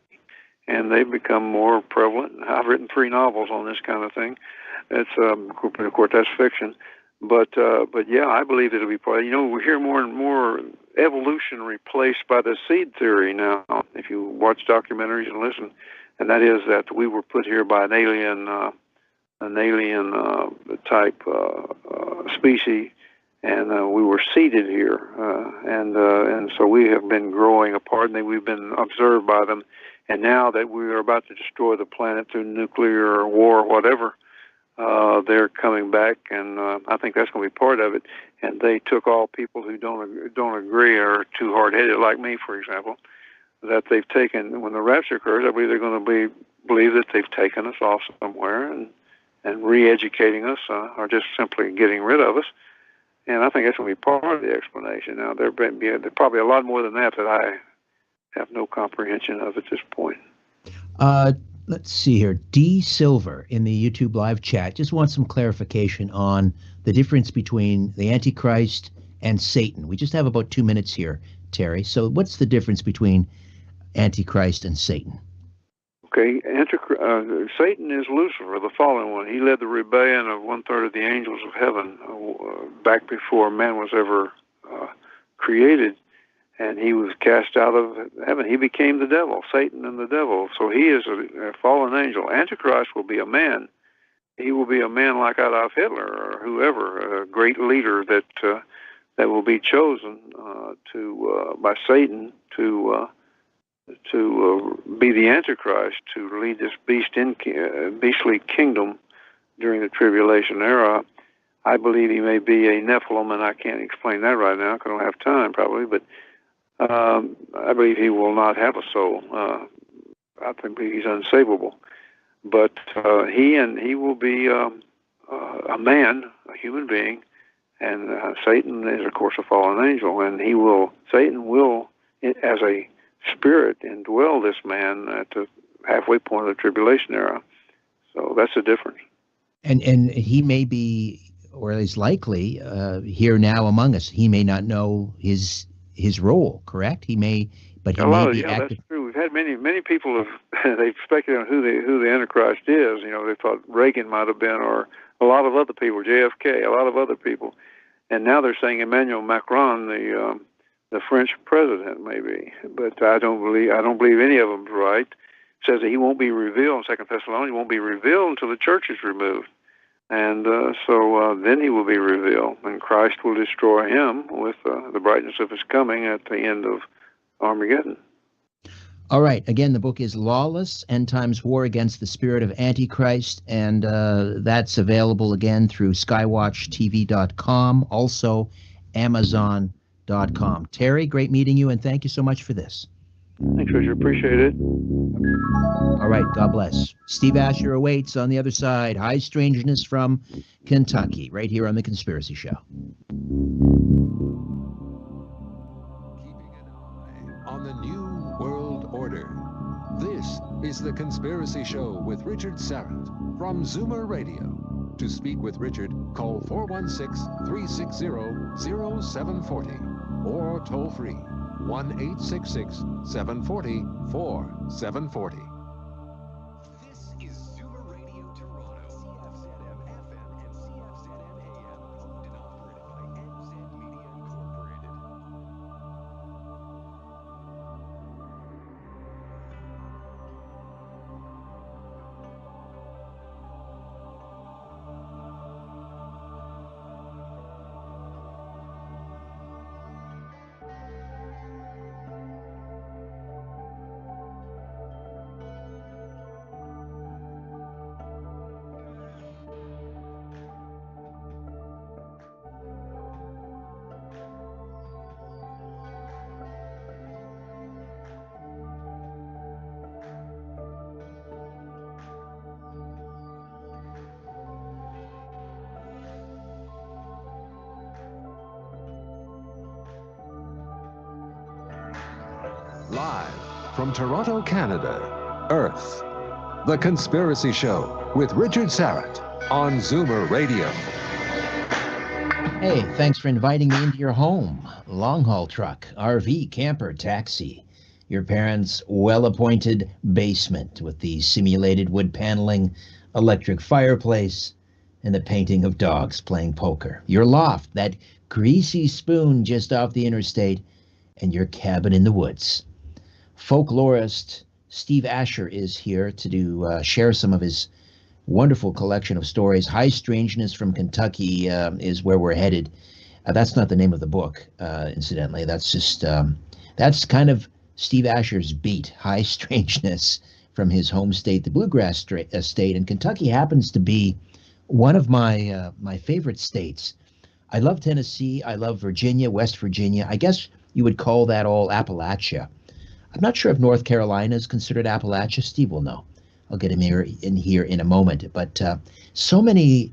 and they've become more prevalent. I've written 3 novels on this kind of thing. It's of course that's fiction, but yeah, I believe it'll be part. We hear more and more evolution replaced by the seed theory now. If you watch documentaries and listen, and that is that we were put here by an alien type species, and we were seeded here, and so we have been growing apart, and we've been observed by them. And now that we are about to destroy the planet through nuclear war or whatever, they're coming back, and I think that's going to be part of it. And they took all people who don't agree or are too hard-headed, like me, for example, that they've taken, when the rapture occurs, I believe they're going to believe that they've taken us off somewhere and re-educating us, or just simply getting rid of us. And I think that's going to be part of the explanation. Now, there's probably a lot more than that I have no comprehension of at this point. Let's see here. D. Silver in the YouTube live chat just wants some clarification on the difference between the Antichrist and Satan. We just have about 2 minutes here, Terry. So what's the difference between Antichrist and Satan? Okay, Satan is Lucifer, the fallen one. He led the rebellion of 1/3 of the angels of heaven back before man was ever created, and he was cast out of heaven. He became the devil, Satan and the devil. So he is a fallen angel. Antichrist will be a man. He will be a man like Adolf Hitler or whoever, a great leader that will be chosen by Satan to be the Antichrist, to lead this beastly kingdom during the tribulation era. I believe he may be a Nephilim, and I can't explain that right now because I don't have time probably, but I believe he will not have a soul. I think he's unsavable. But he will be a man, a human being, and Satan is, of course, a fallen angel, and Satan will, as a spirit, indwell this man at the halfway point of the tribulation era. So that's the difference. And he may be, or is likely, here now among us. He may not know his role, correct? He may, but he may be active. That's true. We've had many people they've speculated on who the Antichrist is. They thought Reagan might have been, or a lot of other people, JFK, a lot of other people, and now they're saying Emmanuel Macron, the French president, maybe. But I don't believe any of them's right. It says that he won't be revealed in 2 Thessalonians. He won't be revealed until the church is removed. And so then he will be revealed, and Christ will destroy him with the brightness of his coming at the end of Armageddon. All right. Again, the book is Lawless, End Times War Against the Spirit of Antichrist, and that's available again through skywatchtv.com, also Amazon.com. Terry, great meeting you, and thank you so much for this. Thanks, Richard. Appreciate it. All right. God bless. Steve Asher awaits on the other side. High Strangeness from Kentucky, right here on The Conspiracy Show. Keeping an eye on the New World Order. This is The Conspiracy Show with Richard Serrett from Zoomer Radio. To speak with Richard, call 416-360-0740 or toll free 1-866-740-4740. This is Zoomer Radio Toronto, CFZM FM and CFZM AM, owned and operated by NZ Media Incorporated. Live from Toronto, Canada, Earth. The Conspiracy Show with Richard Sarrett on Zoomer Radio. Hey, thanks for inviting me into your home. Long haul truck, RV, camper, taxi. Your parents' well-appointed basement with the simulated wood paneling, electric fireplace, and the painting of dogs playing poker. Your loft, that greasy spoon just off the interstate, and your cabin in the woods. Folklorist Steve Asher is here to share some of his wonderful collection of stories. High Strangeness from Kentucky is where we're headed. That's not the name of the book, incidentally. That's just, that's kind of Steve Asher's beat, High Strangeness, from his home state, the Bluegrass state. And Kentucky happens to be one of my favorite states. I love Tennessee. I love Virginia, West Virginia. I guess you would call that all Appalachia. I'm not sure if North Carolina is considered Appalachia. Steve will know. I'll get him here in a moment. But so many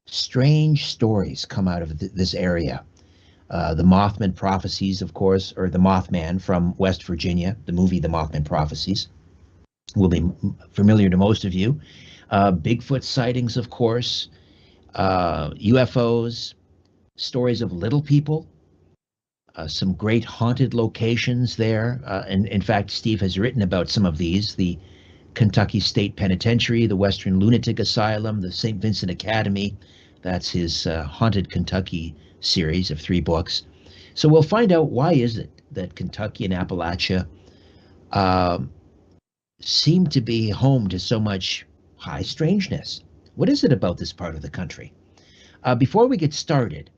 strange stories come out of this area. The Mothman Prophecies, of course, or the Mothman from West Virginia, the movie The Mothman Prophecies, will be familiar to most of you. Bigfoot sightings, of course, UFOs, stories of little people, some great haunted locations there. And in fact, Steve has written about some of these, the Kentucky State Penitentiary, the Western Lunatic Asylum, the St. Vincent Academy. That's his Haunted Kentucky series of 3 books. So we'll find out why is it that Kentucky and Appalachia seem to be home to so much high strangeness. What is it about this part of the country? Before we get started,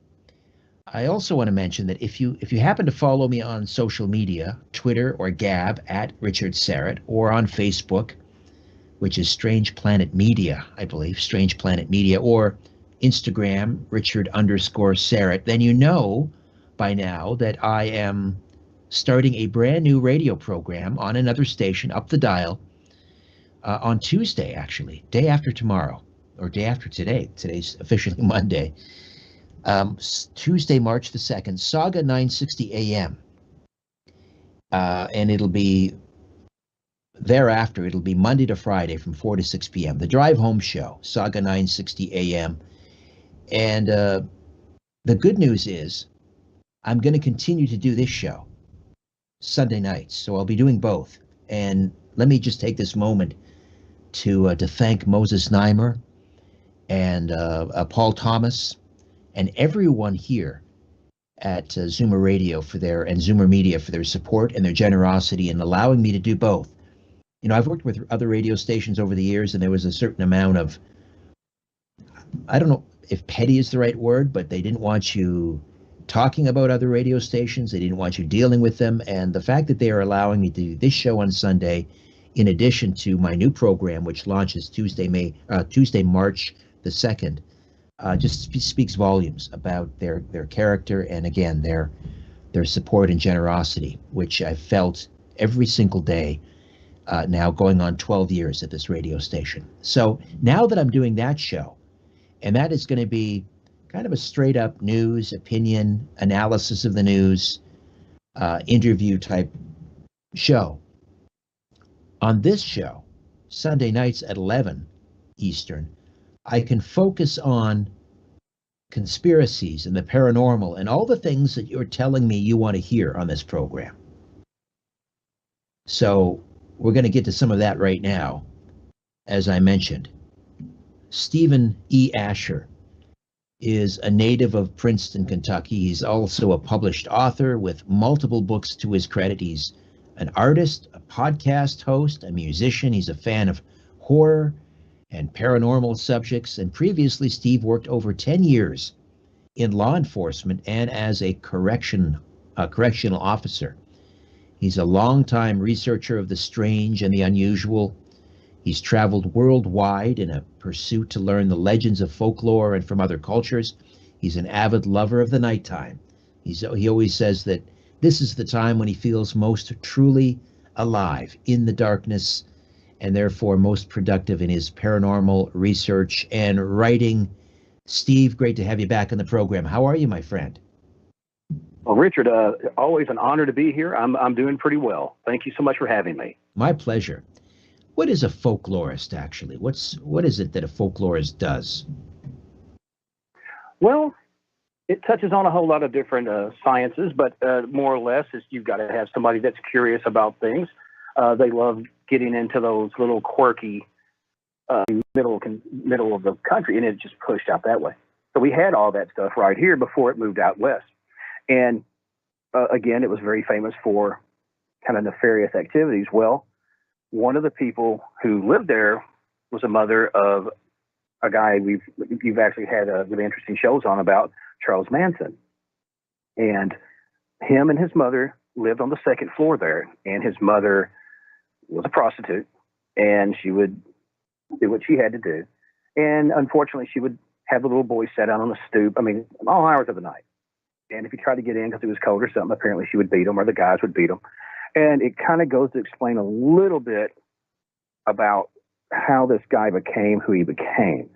I also want to mention that if you happen to follow me on social media, Twitter or Gab at Richard Sarrett, or on Facebook, which is Strange Planet Media, I believe, Strange Planet Media, or Instagram, Richard_Sarrett, then you know by now that I am starting a brand new radio program on another station up the dial on Tuesday, actually, day after tomorrow, or day after today. Today's officially Monday. Tuesday, March the 2nd, Saga 960 AM. And it'll be thereafter, it'll be Monday to Friday from 4 to 6 p.m. The Drive Home Show, Saga 960 AM. And the good news is I'm going to continue to do this show Sunday nights. So I'll be doing both. And let me just take this moment to thank Moses Neimer and Paul Thomas and everyone here at Zoomer Radio and Zoomer Media for their support and their generosity in allowing me to do both. You know, I've worked with other radio stations over the years, and there was a certain amount of, I don't know if petty is the right word, but they didn't want you talking about other radio stations. They didn't want you dealing with them. And the fact that they are allowing me to do this show on Sunday, in addition to my new program, which launches Tuesday, March the 2nd, just speaks volumes about their character and, again, their support and generosity, which I've felt every single day now going on 12 years at this radio station. So now that I'm doing that show, and that is going to be kind of a straight-up news, opinion, analysis of the news, interview type show. On this show, Sunday nights at 11 Eastern, I can focus on conspiracies and the paranormal and all the things that you're telling me you want to hear on this program. So we're going to get to some of that right now. As I mentioned, Stephen E. Asher is a native of Princeton, Kentucky. He's also a published author with multiple books to his credit. He's an artist, a podcast host, a musician. He's a fan of horror and paranormal subjects. And previously, Steve worked over 10 years in law enforcement and as a correctional officer. He's a longtime researcher of the strange and the unusual. He's traveled worldwide in a pursuit to learn the legends of folklore and from other cultures. He's an avid lover of the nighttime. He always says that this is the time when he feels most truly alive in the darkness, and therefore most productive in his paranormal research and writing. Steve, great to have you back on the program. How are you, my friend? Well, Richard, always an honor to be here. I'm doing pretty well. Thank you so much for having me. My pleasure. What is a folklorist actually? What is it that a folklorist does? Well, it touches on a whole lot of different sciences, but more or less, you've got to have somebody that's curious about things. They love getting into those little quirky middle of the country, and it just pushed out that way. So we had all that stuff right here before it moved out west. And again, it was very famous for kind of nefarious activities. Well, one of the people who lived there was a mother of a guy you've actually had really interesting shows on about, Charles Manson. And him and his mother lived on the second floor there, and his mother was a prostitute, and she would do what she had to do. And unfortunately, she would have the little boy sat down on the stoop, all hours of the night. And if he tried to get in because it was cold or something, apparently she would beat him, or the guys would beat him. And it kind of goes to explain a little bit about how this guy became who he became.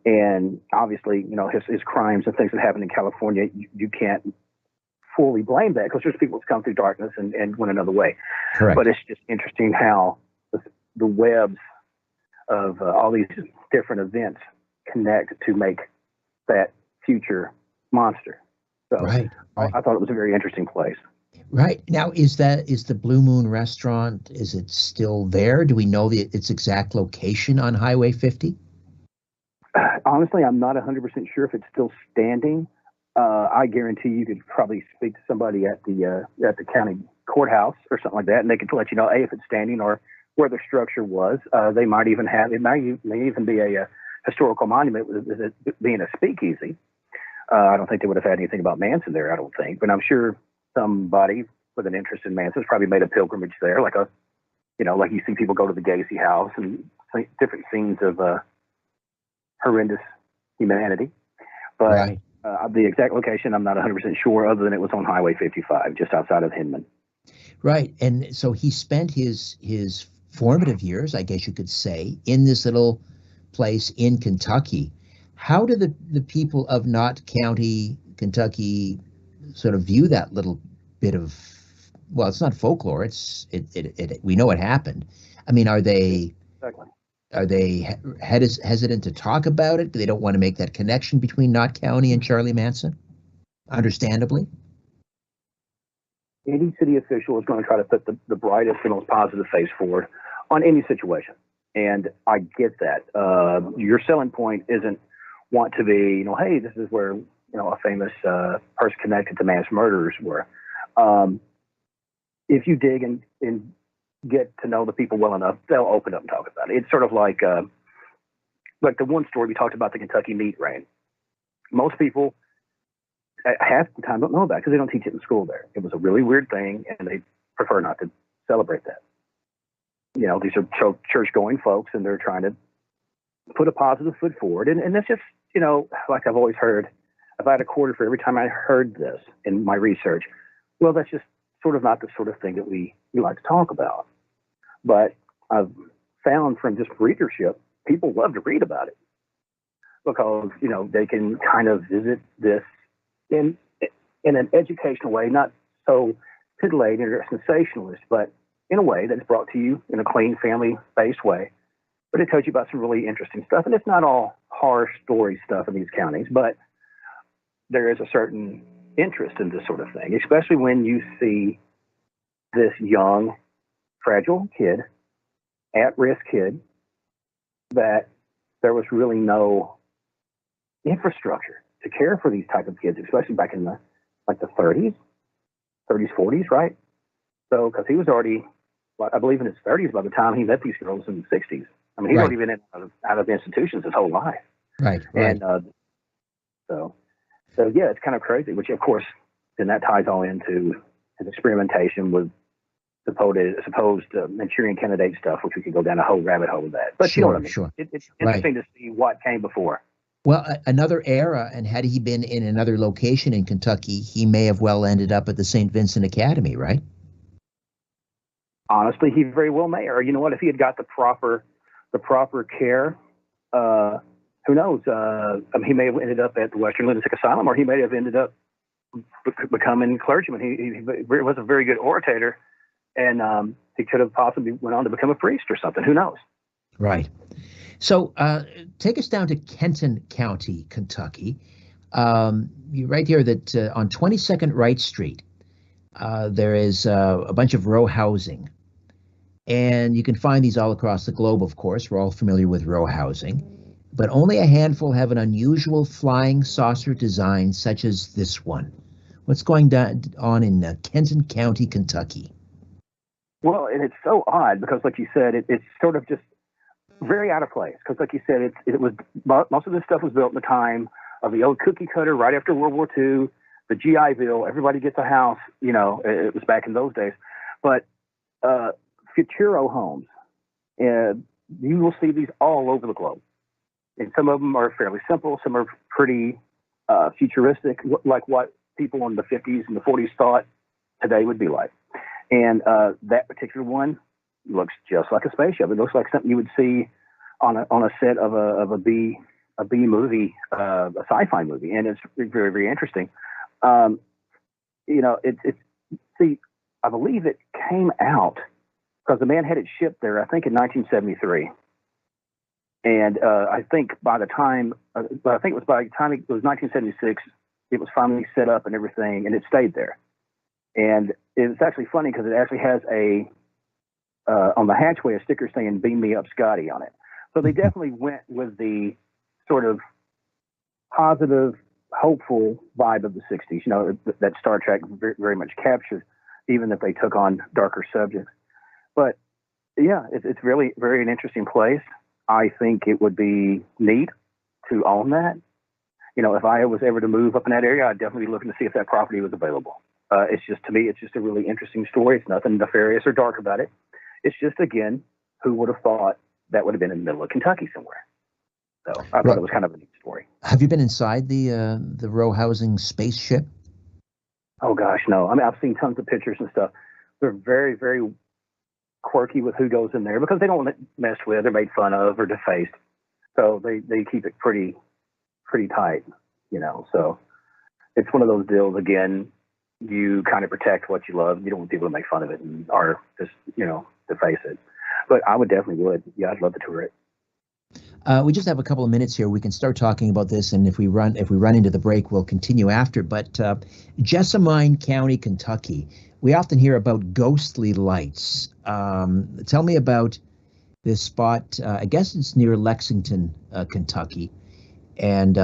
And obviously, his crimes and things that happened in California, you can't fully blame that, because there's people that come through darkness and went another way. Correct. But it's just interesting how the webs of all these different events connect to make that future monster. So Right. I thought it was a very interesting place. Right. Now, is the Blue Moon restaurant, is it still there? Do we know its exact location on Highway 50? Honestly, I'm not 100% sure if it's still standing. I guarantee you could probably speak to somebody at the county courthouse or something like that, and they could let you know, if it's standing or where the structure was. They might even have, it may even be a historical monument with it being a speakeasy. I don't think they would have had anything about Manson there, I don't think, but I'm sure somebody with an interest in Manson's probably made a pilgrimage there, like you see people go to the Gacy house and different scenes of horrendous humanity. But Right. The exact location, I'm not 100% sure, other than it was on Highway 55, just outside of Hinman. Right. And so he spent his formative years, I guess you could say, in this little place in Kentucky. How do the people of Knott County, Kentucky, sort of view that little bit of, well, it's not folklore. We know it happened. Are they Exactly. are they hesitant to talk about it? Do they don't want to make that connection between Knott County and Charlie Manson? Understandably. Any city official is going to try to put the brightest and most positive face forward on any situation. And I get that. Your selling point isn't want to be, hey, this is where, a famous person connected to mass murderers were. If you dig and get to know the people well enough, they'll open up and talk about it. It's sort of like the one story we talked about, the Kentucky meat rain. Most people half the time don't know about it because they don't teach it in school there. It was a really weird thing, and they prefer not to celebrate that. These are church-going folks, and they're trying to put a positive foot forward. And that's just, like I've always heard, if I had a quarter for every time I heard this in my research, well, that's just sort of not the sort of thing that we like to talk about. But I've found from just readership, people love to read about it because, they can kind of visit this in an educational way, not so titillating or sensationalist, but in a way that's brought to you in a clean, family-based way. But it tells you about some really interesting stuff. And it's not all horror story stuff in these counties, but there is a certain interest in this sort of thing, especially when you see this young, fragile kid, at-risk kid, that there was really no infrastructure to care for these type of kids, especially back in the 30s, 40s, right? So, because he was already, I believe, in his 30s by the time he met these girls in the 60s. He's already been out of institutions his whole life. Right. And so yeah, it's kind of crazy, which of course, then that ties all into his experimentation with supposed Manchurian candidate stuff, which we could go down a whole rabbit hole with that. But Sure, you know what I mean? sure. It's interesting to see what came before. Well, another era, and had he been in another location in Kentucky, he may have well ended up at the St. Vincent Academy, right? Honestly, he very well may. Or you know what? If he had got the proper care, who knows? He may have ended up at the Western Lunatic Asylum, or he may have ended up becoming clergyman. He was a very good orator, and he could have possibly went on to become a priest or something. Who knows? Right. So take us down to Kenton County, Kentucky. You write here that on 22nd Wright Street, there is a bunch of row housing. And you can find these all across the globe, of course. We're all familiar with row housing. But only a handful have an unusual flying saucer design such as this one. What's going on in Kenton County, Kentucky? Well, and it's so odd because, like you said, it's sort of just very out of place. Because, like you said, it was most of this stuff was built in the time of the old cookie cutter right after World War II, the GI Bill. Everybody gets a house. It was back in those days. But Futuro homes, you will see these all over the globe. And some of them are fairly simple. Some are pretty futuristic, like what people in the 50s and the 40s thought today would be like. And that particular one looks just like a spaceship. It looks like something you would see on a set of a B movie, a sci-fi movie, and it's very, very interesting. See, I believe it came out because the man had it shipped there, I think in 1973. And I think by the time it was 1976, it was finally set up and everything, and it stayed there. And it's actually funny because it actually has on the hatchway, a sticker saying "Beam me up, Scotty" on it. So they definitely went with the sort of positive, hopeful vibe of the 60s, that Star Trek very, very much captured, even if they took on darker subjects. But yeah, it's really very an interesting place. I think it would be neat to own that. If I was ever to move up in that area, I'd definitely be looking to see if that property was available. To me, it's just a really interesting story. It's nothing nefarious or dark about it. It's just, again, who would have thought that would have been in the middle of Kentucky somewhere? So I thought it was kind of a neat story. Have you been inside the row housing spaceship? Oh, gosh, no. I mean, I've seen tons of pictures and stuff. They're very, very quirky with who goes in there because they don't mess with or made fun of or defaced. So they keep it pretty tight, So it's one of those deals, again, you kind of protect what you love. You don't want people to make fun of it or just, deface it. But I definitely would. Yeah, I'd love to tour it. We just have a couple of minutes here. We can start talking about this, and if we run into the break, we'll continue after. But Jessamine County, Kentucky, we often hear about ghostly lights. Tell me about this spot. I guess it's near Lexington, Kentucky, and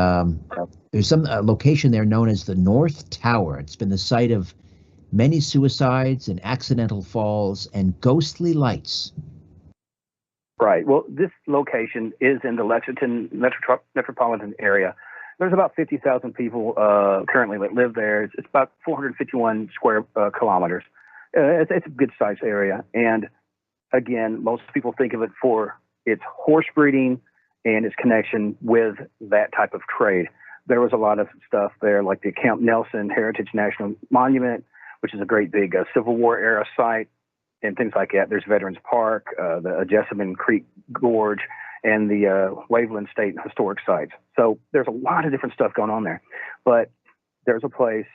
there's some location there known as the North Tower. It's been the site of many suicides and accidental falls and ghostly lights. Right. Well, this location is in the Lexington metropolitan area. There's about 50,000 people currently that live there. It's about 451 square kilometers. It's a good-sized area. And, again, most people think of it for its horse breeding and its connection with that type of trade. There was a lot of stuff there, like the Camp Nelson Heritage National Monument, which is a great big Civil War-era site, and things like that. There's Veterans Park, the Jessamine Creek Gorge, and the Waveland State Historic Sites. So there's a lot of different stuff going on there. But there's a place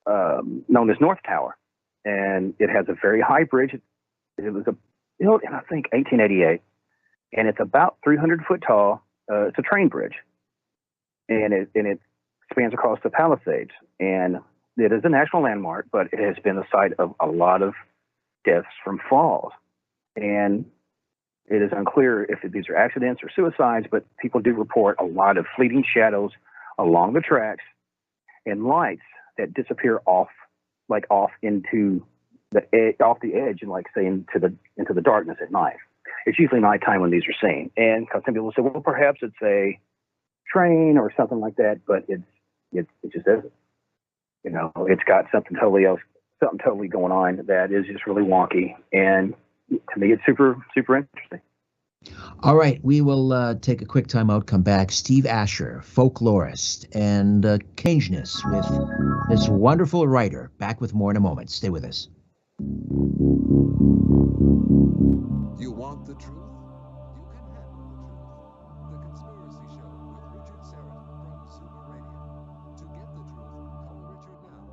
known as North Tower, and it has a very high bridge. It was built in, I think, 1888, and it's about 300 foot tall. It's a train bridge, and it spans across the Palisades. And it is a national landmark, but it has been the site of a lot of deaths from falls. And it is unclear if these are accidents or suicides, but people do report a lot of fleeting shadows along the tracks and lights that disappear off into off the edge and say into the darkness at night. It's usually nighttime when these are seen. And because some people say, well, perhaps it's a train or something like that, but it just isn't. It's got something totally else, something totally going on that is just really wonky. And to me, it's super, super interesting. All right, we will take a quick time out, come back. Steve Asher, folklorist, and Strangeness with this wonderful writer. Back with more in a moment. Stay with us. You want the truth? You can handle the truth. The Conspiracy Show with Richard Serra from Zoomer Radio. To get the truth, call Richard now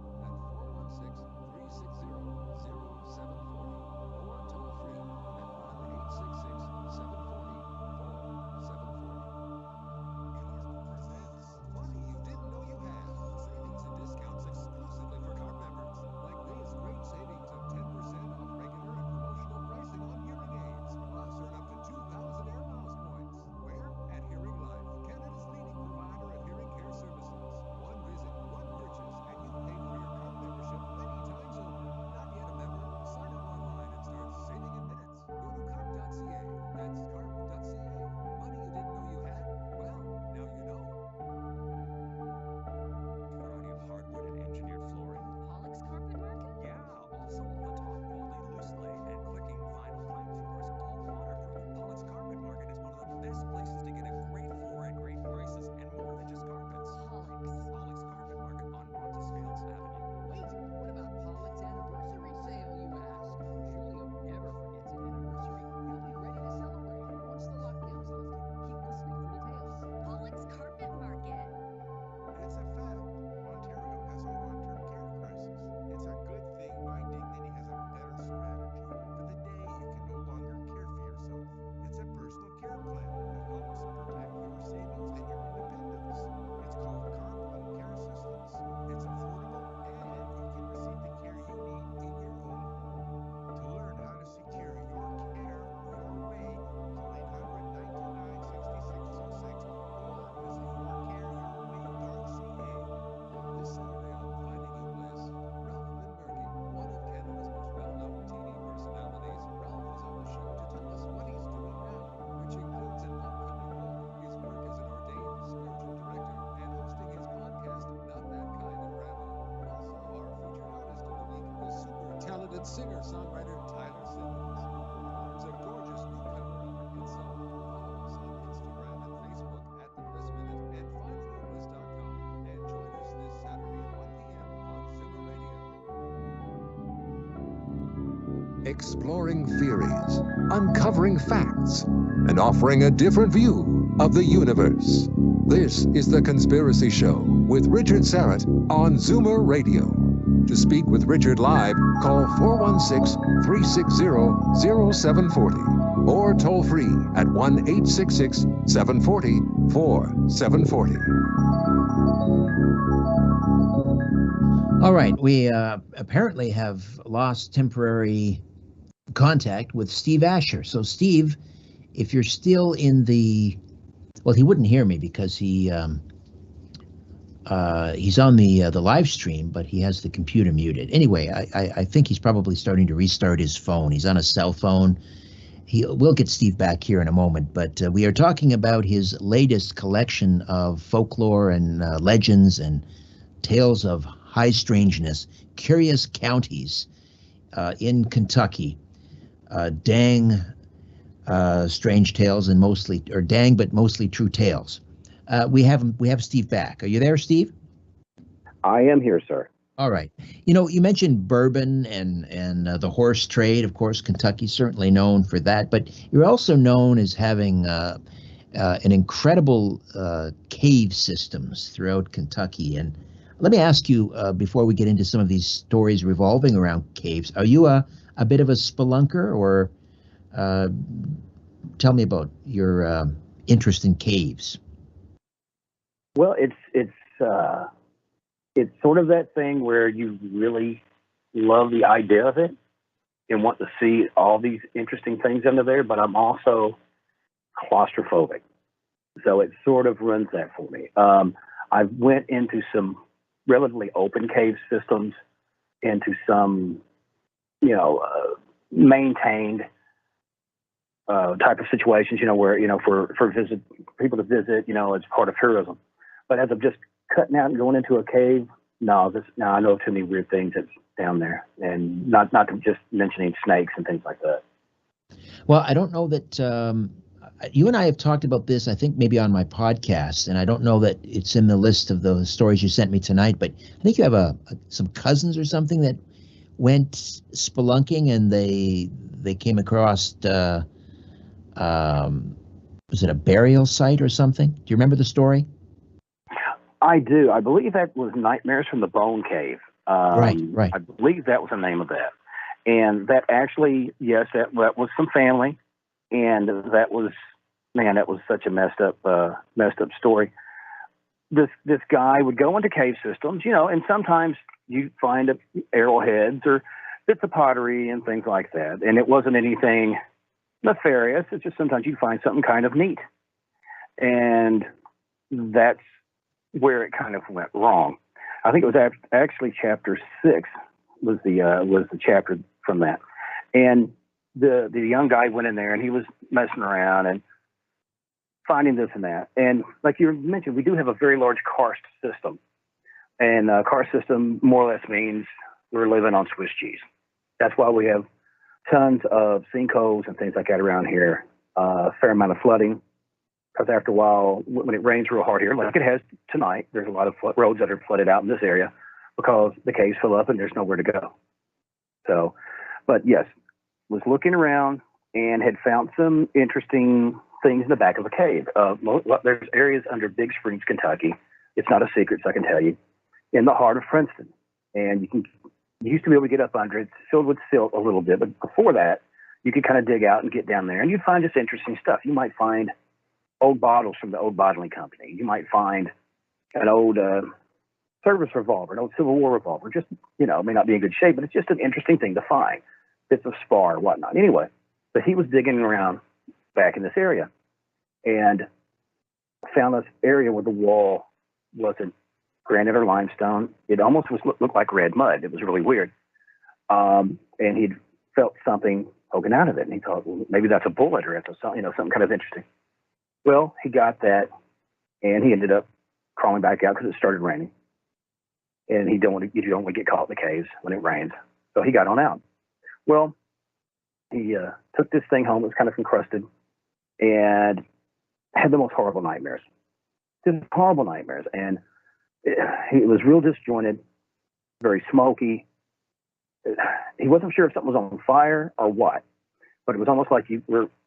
and singer-songwriter Tyler Simmons performs a gorgeous new cover of a hit song. Follow us on Instagram and Facebook at The Chris Minute and findtheChris.com. And join us this Saturday at 1 p.m. on Zoomer Radio. Exploring theories, uncovering facts, and offering a different view of the universe. This is The Conspiracy Show with Richard Serrett on Zoomer Radio. To speak with Richard live, call 416-360-0740 or toll free at 1-866-740-4740. All right, we apparently have lost temporary contact with Steve Asher. So, Steve, if you're still in the, well, he wouldn't hear me because he's on the live stream, but he has the computer muted. Anyway, I think he's probably starting to restart his phone. He's on a cell phone. We'll get Steve back here in a moment, but we are talking about his latest collection of folklore and legends and tales of high strangeness, curious counties in Kentucky. Dang strange tales and mostly true tales. We have Steve back. Are you there, Steve? I am here, sir. All right. You know, you mentioned bourbon and the horse trade. Of course, Kentucky's certainly known for that, but you're also known as having an incredible cave systems throughout Kentucky. And let me ask you, before we get into some of these stories revolving around caves, are you a bit of a spelunker, or tell me about your interest in caves? Well, it's sort of that thing where you really love the idea of it and want to see all these interesting things under there, but I'm also claustrophobic. So it sort of runs that for me. I went into some relatively open cave systems, into some, maintained type of situations, where, for people to visit, as part of tourism. But as of just cutting out and going into a cave, now I know too many weird things that's down there, and not to just mentioning snakes and things like that. Well, I don't know that you and I have talked about this, I think maybe on my podcast, and I don't know that it's in the list of the stories you sent me tonight, but I think you have some cousins or something that went spelunking, and they came across, was it a burial site or something? Do you remember the story? I do. I believe that was Nightmares from the Bone Cave. Right. I believe that was the name of that. And that actually, yes, that was some family. And that was such a messed up story. This guy would go into cave systems, and sometimes you find arrowheads or bits of pottery and things like that. And it wasn't anything nefarious. It's just sometimes you find something kind of neat. And that's where it kind of went wrong. I think it was actually chapter 6 was the chapter from that. And the young guy went in there and he was messing around and finding this and that. And like you mentioned, we do have a very large karst system. And karst system more or less means we're living on Swiss cheese. That's why we have tons of sinkholes and things like that around here. A fair amount of flooding. Because after a while, when it rains real hard here, like it has tonight, there's a lot of roads that are flooded out in this area because the caves fill up and there's nowhere to go. So, but yes, was looking around and had found some interesting things in the back of a cave. There's areas under Big Springs, Kentucky. It's not a secret, so I can tell you, in the heart of Princeton. And you used to be able to get up under it. It's filled with silt a little bit, but before that, you could kind of dig out and get down there, and you'd find just interesting stuff. You might find old bottles from the old bottling company. You might find an old service revolver, an old Civil War revolver. Just, it may not be in good shape, but it's just an interesting thing to find. Bits of spar or whatnot. Anyway, but he was digging around back in this area and found this area where the wall wasn't granite or limestone. It almost looked like red mud. It was really weird. And he'd felt something poking out of it. And he thought, well, maybe that's a bullet or it's something kind of interesting. Well, he got that, and he ended up crawling back out because it started raining. And you don't want to get caught in the caves when it rains. So he got on out. Well, he took this thing home. It was kind of encrusted, and had the most horrible nightmares. Just horrible nightmares, and it was real disjointed, very smoky. He wasn't sure if something was on fire or what, but it was almost like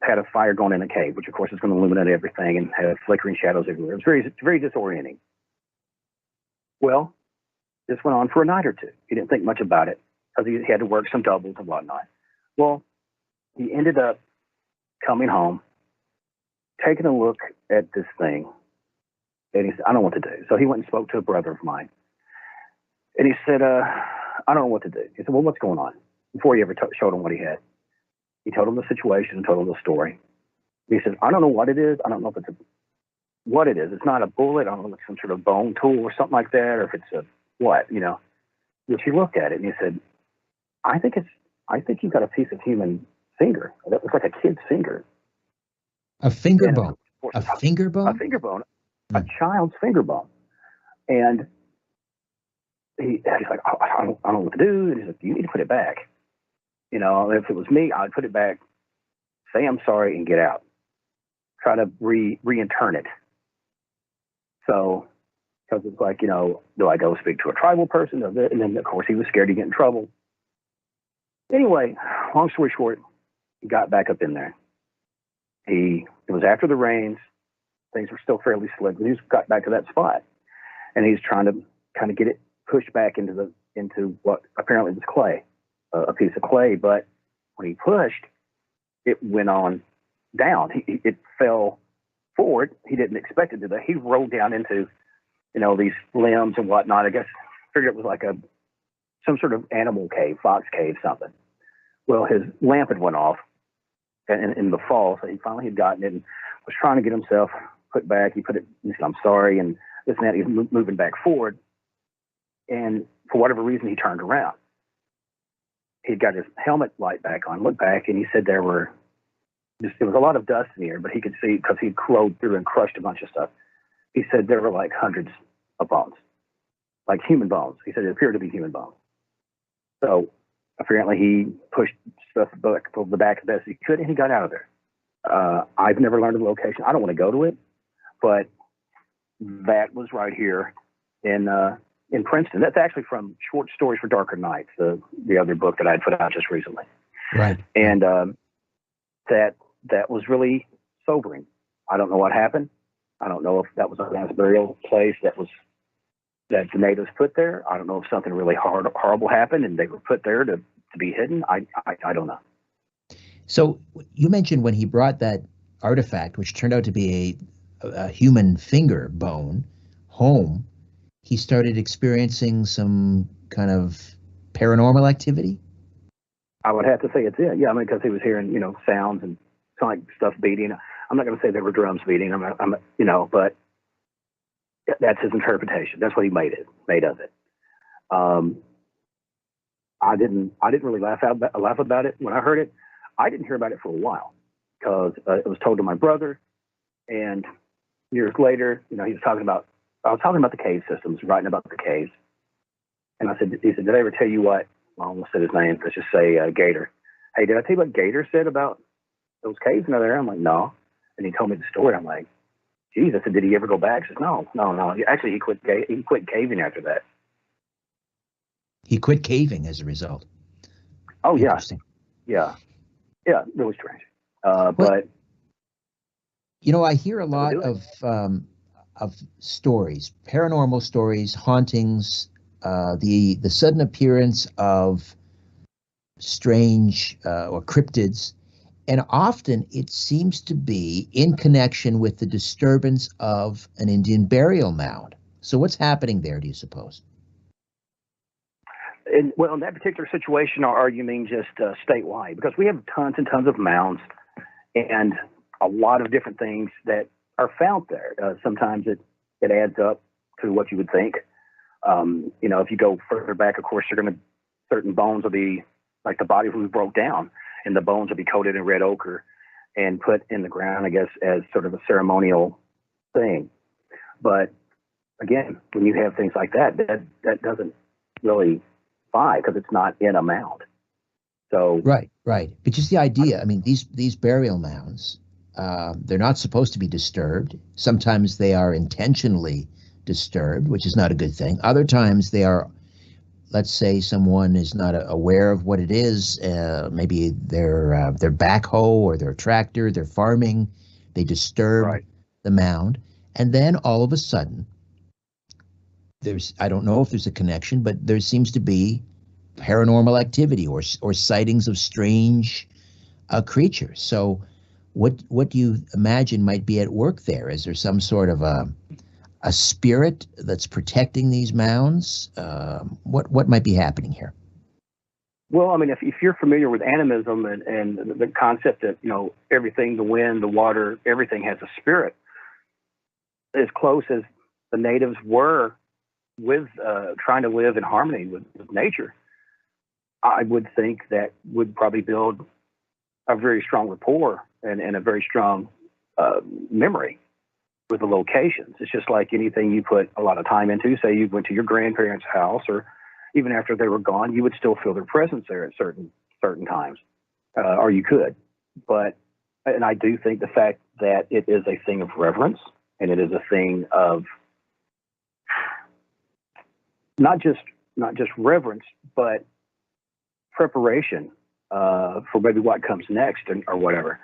had a fire going in a cave, which of course is going to illuminate everything and have flickering shadows everywhere. It was very disorienting. Well, this went on for a night or two. He didn't think much about it because he had to work some doubles and whatnot. Well, he ended up coming home, taking a look at this thing, and he said, I don't know what to do. So he went and spoke to a brother of mine. And he said, I don't know what to do. He said, well, what's going on? Before he ever showed him what he had. He told him the situation, told him the story. He said, I don't know what it is. I don't know if it's what it is. It's not a bullet. I don't know if it's some sort of bone tool or something like that, or if it's a what, you know. But he looked at it and he said, I think you've got a piece of human finger. That looks like a kid's finger. A finger And bone. A finger bone? A finger bone. A child's finger bone. And he's like, I don't know what to do. And he's like, you need to put it back. You know, if it was me, I'd put it back, say I'm sorry, and get out. Try to re-intern it. So, because it's like, you know, do I go speak to a tribal person? And then, of course, he was scared to get in trouble. Anyway, long story short, he got back up in there. It was after the rains. Things were still fairly slick. But he just got back to that spot. And he's trying to kind of get it pushed back into what apparently was clay. A piece of clay, but when he pushed, it went on down. It fell forward. He didn't expect it to. He rolled down into, you know, these limbs and whatnot. I guess figured it was like some sort of animal cave, fox cave, something. Well, his lamp had went off in the fall, so he finally had gotten it and was trying to get himself put back. He said, I'm sorry, and this and that. He's moving back forward, and for whatever reason, he turned around. He'd got his helmet light back on, looked back, and he said there was a lot of dust in the air, but he could see because he'd crowed through and crushed a bunch of stuff. He said there were like hundreds of bones, like human bones. He said it appeared to be human bones. So apparently he pushed stuff back to the back as best he could, and he got out of there. I've never learned the location. I don't want to go to it, but that was right here in Princeton. That's actually from Short Stories for Darker Nights, the other book that I had put out just recently. Right. And that was really sobering. I don't know what happened. I don't know if that was a mass burial place that the natives put there. I don't know if something really horrible happened and they were put there to be hidden. I don't know. So you mentioned when he brought that artifact, which turned out to be a human finger bone, home, he started experiencing some kind of paranormal activity? I would have to say it's it. Yeah, I mean, because he was hearing, you know, sounds and like stuff beating. I'm not going to say there were drums beating. But that's his interpretation. That's what he made of it. I didn't really laugh about it when I heard it. I didn't hear about it for a while because it was told to my brother, and years later, you know, I was talking about the cave systems, writing about the caves. And he said, did I ever tell you what, well, I almost said his name, let's just say Gator. Hey, did I tell you what Gator said about those caves in there? I'm like, no. And he told me the story. I'm like, geez. I said, did he ever go back? He said, no. Actually, he quit caving after that. He quit caving as a result. Oh, yeah. Interesting. Yeah, really strange. But you know, I hear a lot of stories, paranormal stories, hauntings, the sudden appearance of strange or cryptids, and often it seems to be in connection with the disturbance of an Indian burial mound. So what's happening there, do you suppose? in that particular situation, or you mean just statewide? Because we have tons and tons of mounds and a lot of different things that are found there. Sometimes it adds up to what you would think. If you go further back, of course, certain bones will be like the body who broke down, and the bones will be coated in red ochre and put in the ground, I guess, as sort of a ceremonial thing. But again, when you have things like that doesn't really fly because it's not in a mound. So Right, right. But just the idea, I mean, these burial mounds, they're not supposed to be disturbed. Sometimes they are intentionally disturbed, which is not a good thing. Other times they are, let's say someone is not aware of what it is, maybe their backhoe or their tractor, they're farming, they disturb right, the mound, and then all of a sudden, I don't know if there's a connection, but there seems to be paranormal activity or sightings of strange creatures. So, what do you imagine might be at work there? Is there some sort of a spirit that's protecting these mounds? What might be happening here? well, I mean, if you're familiar with animism and the concept that everything, the wind, the water, everything has a spirit, as close as the natives were with trying to live in harmony with nature, I would think that would probably build a very strong rapport and a very strong memory with the locations. It's just like anything you put a lot of time into. Say you went to your grandparents' house, or even after they were gone, you would still feel their presence there at certain times, or you could. And I do think the fact that it is a thing of reverence, and it is a thing of not just reverence, but preparation for maybe what comes next or whatever.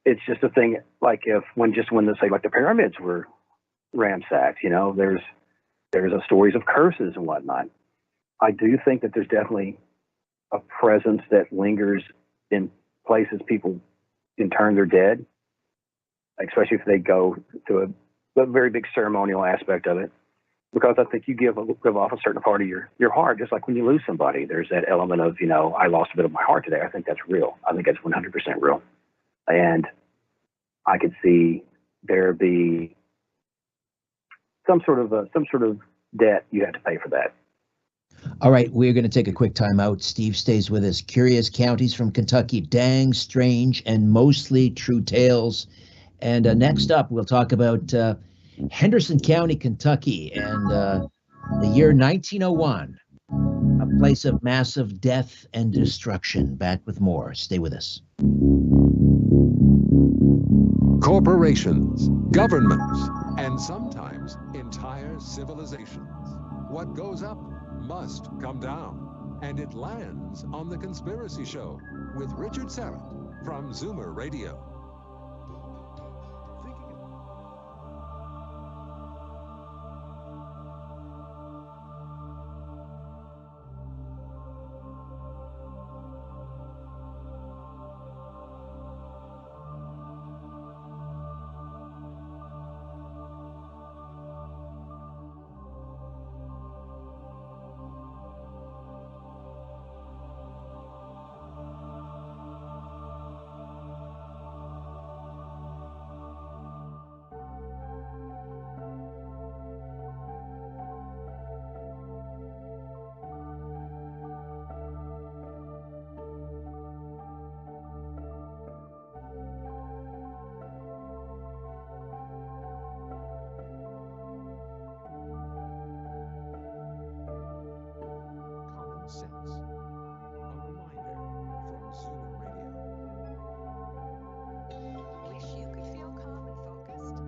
It's just a thing like when the pyramids were ransacked, there's stories of curses and whatnot. I do think that there's definitely a presence that lingers in places people intern their dead, especially if they go to a very big ceremonial aspect of it. Because I think you give off a certain part of your heart, just like when you lose somebody. There's that element of, I lost a bit of my heart today. I think that's real. I think that's 100% real. And I could see there be some sort of debt you have to pay for that. All right, we're going to take a quick time out. Steve stays with us. Curious Counties from Kentucky, dang, strange, and mostly true tales. And next up, we'll talk about Henderson County, Kentucky, and the year 1901, a place of massive death and destruction. Back with more. Stay with us. Corporations, governments, and sometimes entire civilizations. What goes up must come down, and it lands on The Conspiracy Show with Richard Serrett from Zoomer Radio. Sense. A reminder from Zoomer Radio. Wish you could feel calm and focused?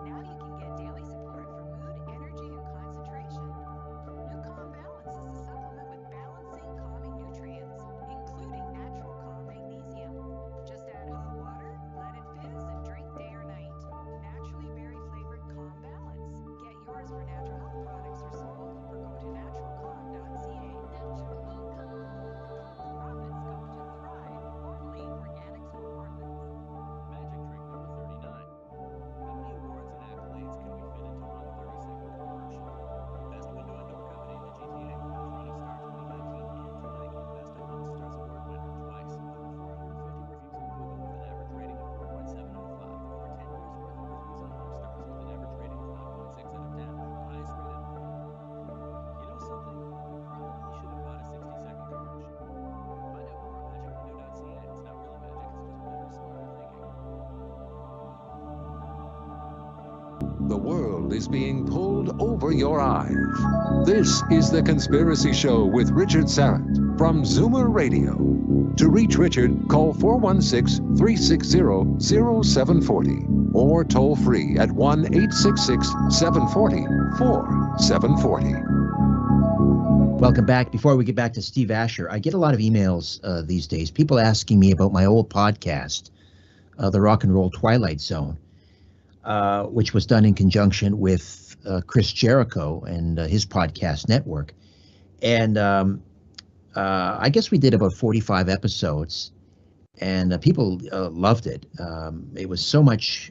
Now you can get daily support for mood, energy, and concentration. New Calm Balance is a supplement with balancing, calming nutrients, including natural calm magnesium. Just add hot water, let it fizz, and drink day or night. Naturally berry-flavored Calm Balance. Get yours where natural health products are sold, or go to naturalcalm.ca. Profits go to Thrive, formerly Organics for Orphans. Magic trick number 39. How many awards and accolades can we fit into one 30-second commercial? Best window outdoor company in the GTA, Toronto Star 2019 and 20, Best of Month Stars Award winner twice. Over 450 reviews on Google with an average rating of 4.7 out of 5. Over 10 years worth of reviews on Homes Stars with an average rating of 5.6 out of 10. Highest rated. You know something? You probably should have bought a 60-second commercial. Find out more at magicwindow.ca. It's not really magic, it's just better, smarter thinking. The world world is being pulled over your eyes. This is The Conspiracy Show with Richard Sarrett from Zoomer Radio. To reach Richard, call 416-360-0740 or toll free at 1-866-740-4740. Welcome back. Before we get back to Steve Asher, I get a lot of emails these days, people asking me about my old podcast, The Rock and Roll Twilight Zone, which was done in conjunction with Chris Jericho and his podcast network. And I guess we did about 45 episodes, and people loved it. It was so much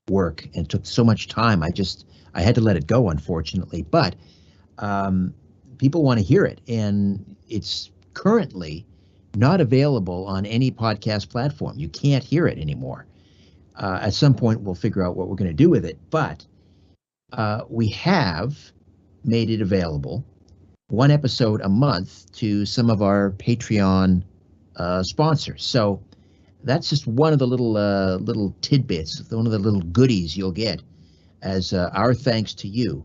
work and took so much time. I had to let it go, unfortunately. But people want to hear it, and it's currently not available on any podcast platform. You can't hear it anymore. At some point, we'll figure out what we're going to do with it. But we have made it available, one episode a month, to some of our Patreon sponsors. So that's just one of the little tidbits, one of the little goodies you'll get as our thanks to you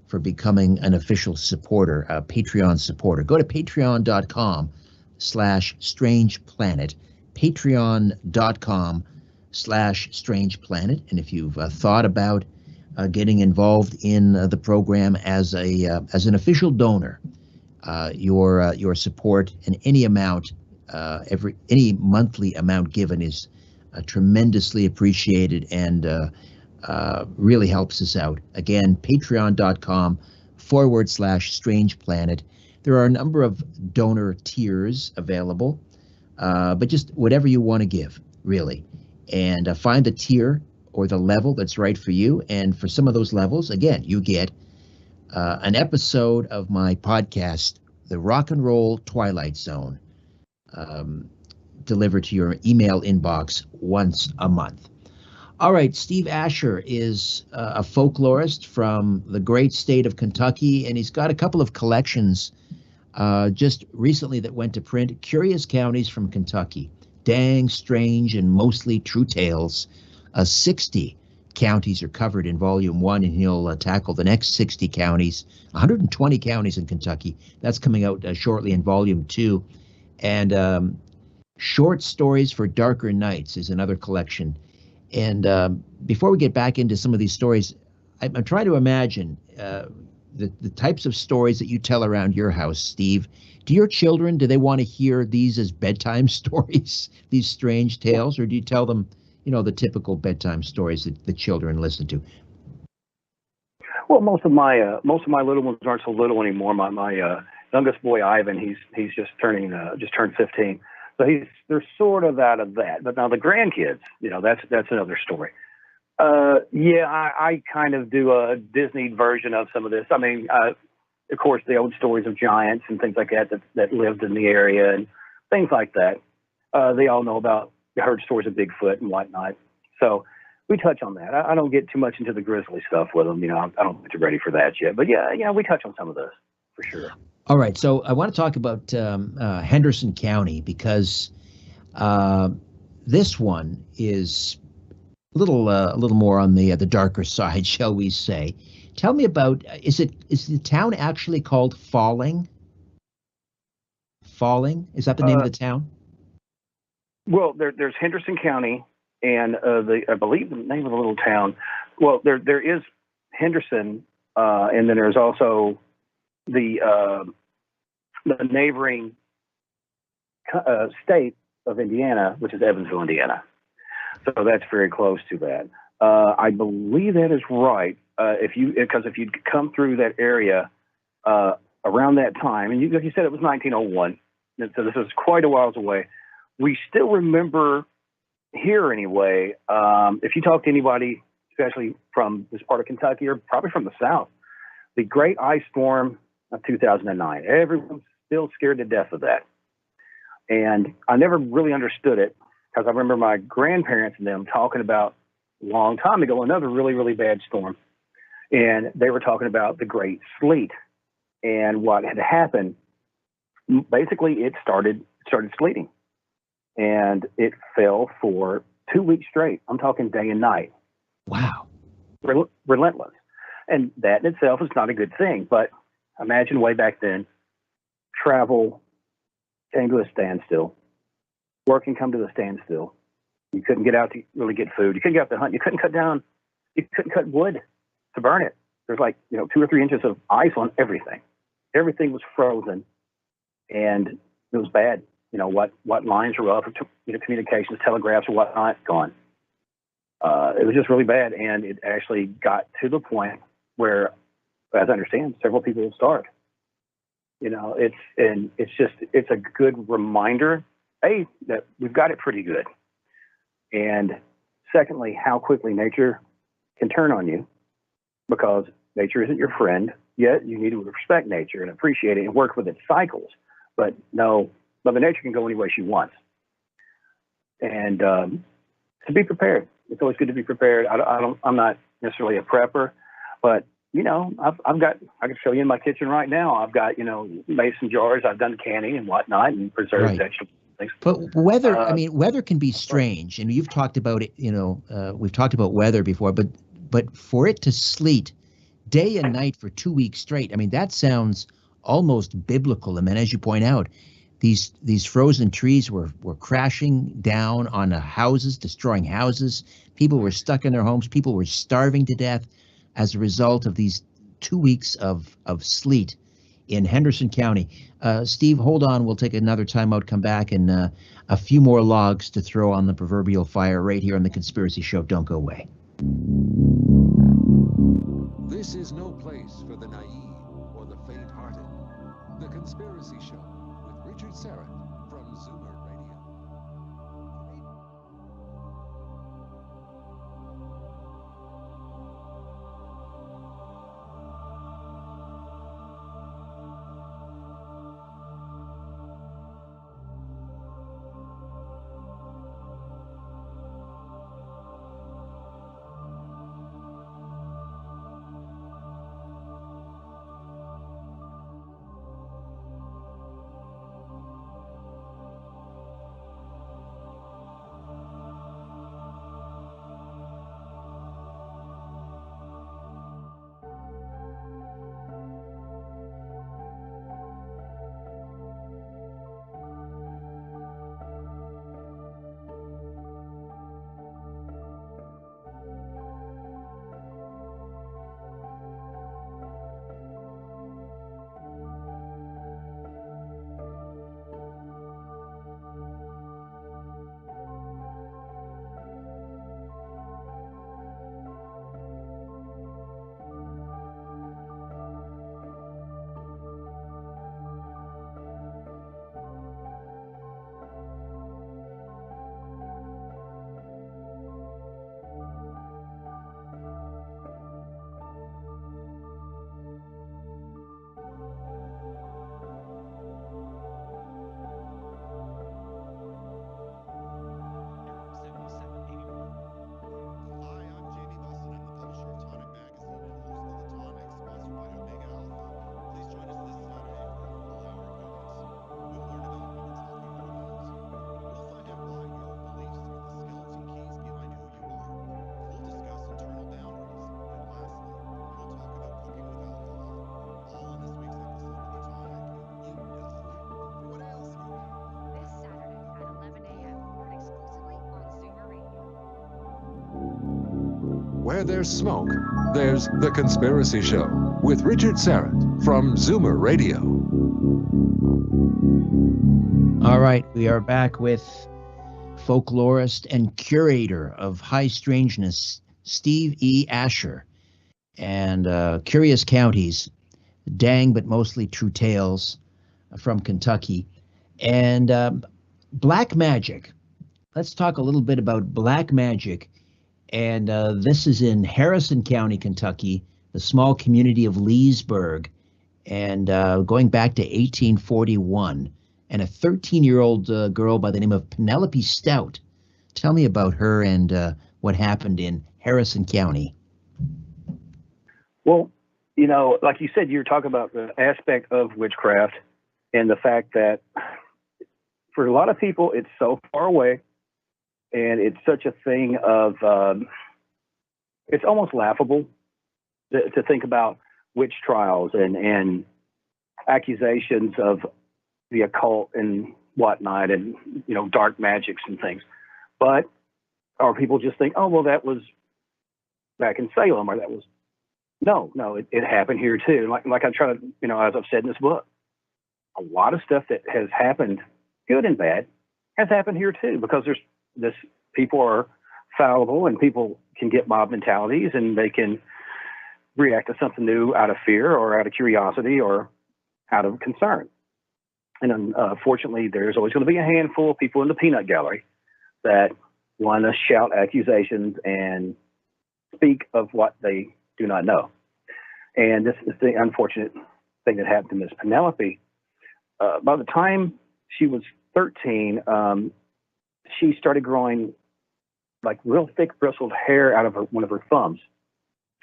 for becoming an official supporter, a Patreon supporter. Go to patreon.com/strangeplanet, patreon.com/strangeplanet. And if you've thought about getting involved in the program as an official donor, your support and any amount, any monthly amount given is tremendously appreciated and really helps us out. Again, patreon.com/strangeplanet. There are a number of donor tiers available, but just whatever you want to give, really. And find the tier or the level that's right for you. And for some of those levels, again, you get an episode of my podcast, The Rock and Roll Twilight Zone, delivered to your email inbox once a month. All right, Steve Asher is a folklorist from the great state of Kentucky, and he's got a couple of collections just recently that went to print. Curious Counties from Kentucky, Dang, Strange, and Mostly True Tales. 60 counties are covered in Volume 1, and he'll tackle the next 60 counties, 120 counties in Kentucky. That's coming out shortly in Volume 2. And Short Stories for Darker Nights is another collection. And before we get back into some of these stories, I'm trying to imagine the types of stories that you tell around your house, Steve. Do your children, do they want to hear these as bedtime stories, these strange tales, or do you tell them, the typical bedtime stories that the children listen to? Well, most of my little ones aren't so little anymore. My youngest boy, Ivan, he's just turned 15. So they're sort of out of that. But now the grandkids, that's another story. I kind of do a Disney version of some of this. I mean, of course, the old stories of giants and things like that lived in the area and things like that. They all know about, they heard stories of Bigfoot and whatnot. So we touch on that. I don't get too much into the grizzly stuff with them. I don't think they're ready for that yet. But we touch on some of this for sure. All right, so I want to talk about Henderson County because this one is a little more on the darker side, shall we say? Tell me about is the town actually called Falling? Falling, is that the name of the town? Well, there's Henderson County, and I believe the name of the little town. Well, there is Henderson, and then there's also the neighboring state of Indiana, which is Evansville, Indiana. So that's very close to that. I believe that is right. If you come through that area around that time, and like you said, it was 1901, and so this is quite a whiles away. We still remember here anyway. If you talk to anybody, especially from this part of Kentucky or probably from the South, the Great Ice Storm of 2009. Everyone's still scared to death of that. And I never really understood it because I remember my grandparents and them talking about a long time ago another really, really bad storm. And they were talking about the Great Sleet and what had happened. Basically, it started sleeting. And it fell for 2 weeks straight. I'm talking day and night. Wow. relentless. And that in itself is not a good thing. But imagine way back then, travel came to a standstill, working come to a standstill. You couldn't get out to really get food. You couldn't get out to hunt. You couldn't cut wood to burn it. There's like, 2 or 3 inches of ice on everything. Everything was frozen, and it was bad. What lines were up, communications, telegraphs, or whatnot, gone. It was just really bad, and it actually got to the point where, as I understand, several people have starved. It's a good reminder, A, that we've got it pretty good, and secondly, how quickly nature can turn on you, because nature isn't your friend. Yet you need to respect nature and appreciate it and work with its cycles. But no, Mother Nature can go any way she wants. And to be prepared, it's always good to be prepared. I'm not necessarily a prepper, but I can show you in my kitchen right now. I've got mason jars. I've done canning and whatnot and preserved Right. vegetables. Things. But weather, weather can be strange, and you've talked about it. We've talked about weather before, but for it to sleet day and night for 2 weeks straight, that sounds almost biblical. As you point out, these frozen trees were crashing down on houses, destroying houses. People were stuck in their homes. People were starving to death as a result of these 2 weeks of sleet in Henderson County. Steve, hold on. We'll take another timeout, come back, and a few more logs to throw on the proverbial fire right here on The Conspiracy Show. Don't go away. This is no place for the naive or the faint-hearted. The Conspiracy Show with Richard Serrett from Zoomer Radio. Where there's smoke, there's The Conspiracy Show with Richard Serrett from Zoomer Radio. All right, we are back with folklorist and curator of High Strangeness, Steve E. Asher, and Curious Counties, Dang but Mostly True Tales from Kentucky, and Black Magic. Let's talk a little bit about Black Magic. And this is in Harrison County, Kentucky, the small community of Leesburg, and going back to 1841. And a 13-year-old girl by the name of Penelope Stout. Tell me about her and what happened in Harrison County. Well, like you said, you were talking about the aspect of witchcraft and the fact that for a lot of people, it's so far away. And it's such a thing of it's almost laughable to think about witch trials and accusations of the occult and whatnot, and dark magics and things. But or people just think, oh well, that was back in Salem, or that was no, it happened here too. Like I try to, as I've said in this book, a lot of stuff that has happened, good and bad, has happened here too, because there's this people are fallible and people can get mob mentalities and they can react to something new out of fear or out of curiosity or out of concern. And unfortunately, there's always going to be a handful of people in the peanut gallery that want to shout accusations and speak of what they do not know. And this is the unfortunate thing that happened to Miss Penelope. By the time she was 13, she started growing like real thick bristled hair out of one of her thumbs,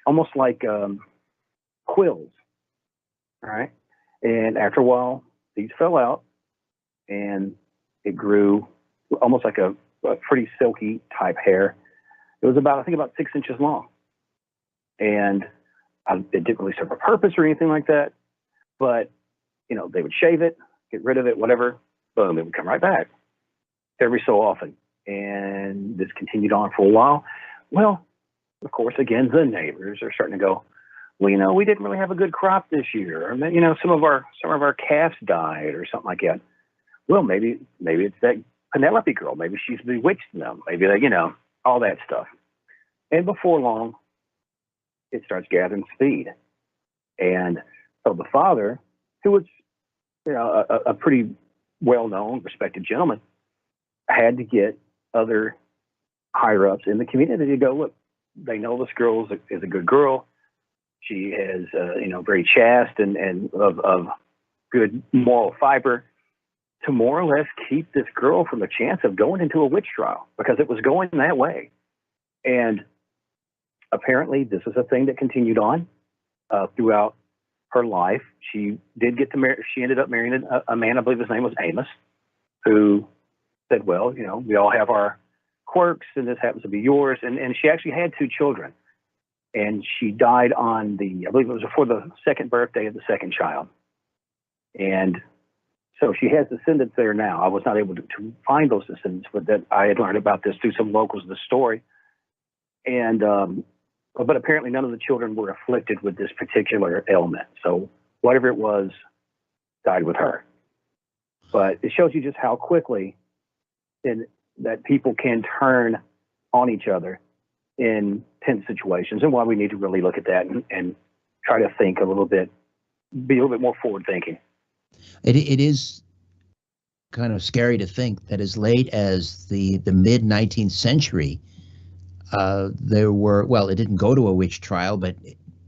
almost like quills. All right. And after a while, these fell out and it grew almost like a pretty silky type hair. It was about 6 inches long. And it didn't really serve a purpose or anything like that. But, they would shave it, get rid of it, whatever, boom, it would come right back every so often. And this continued on for a while. Well, of course, again, the neighbors are starting to go, well, we didn't really have a good crop this year. Or, some of our calves died or something like that. Well, maybe it's that Penelope girl. Maybe she's bewitched them. Maybe all that stuff. And before long, it starts gathering speed. And so the father, who was, a pretty well-known, respected gentleman, had to get other higher-ups in the community to go, look, they know this girl is a good girl. She is, very chaste and of good moral fiber, to more or less keep this girl from the chance of going into a witch trial, because it was going that way. And apparently this is a thing that continued on throughout her life. She did get to marry. She ended up marrying a man, I believe his name was Amos, who said, well, we all have our quirks and this happens to be yours. And she actually had 2 children. And she died on I believe it was before the second birthday of the second child. And so she has descendants there now. I was not able to find those descendants, but that I had learned about this through some locals of the story. And, but apparently none of the children were afflicted with this particular ailment. So whatever it was died with her. But it shows you just how quickly that people can turn on each other in tense situations, and why we need to really look at that and try to think be a little bit more forward thinking. It is kind of scary to think that as late as the mid 19th century, there were, well, it didn't go to a witch trial, but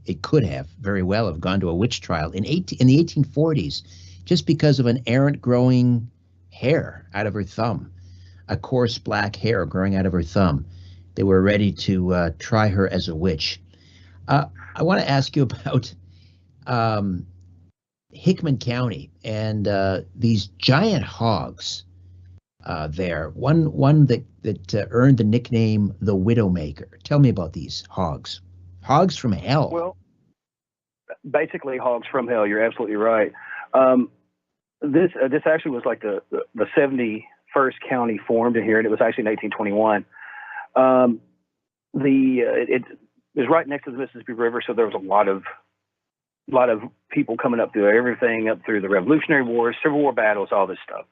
it could have very well have gone to a witch trial in the 1840s, just because of an errant growing hair out of her thumb, a coarse black hair growing out of her thumb. They were ready to try her as a witch. I want to ask you about Hickman County and these giant hogs there. One that earned the nickname the Widowmaker. Tell me about these hogs. Hogs from hell. Well, basically hogs from hell. You're absolutely right. This actually was like the 71st county formed in here, and it was actually in 1821. It was right next to the Mississippi River, so there was a lot of people coming up through everything, up through the Revolutionary Wars, Civil War battles, all this stuff.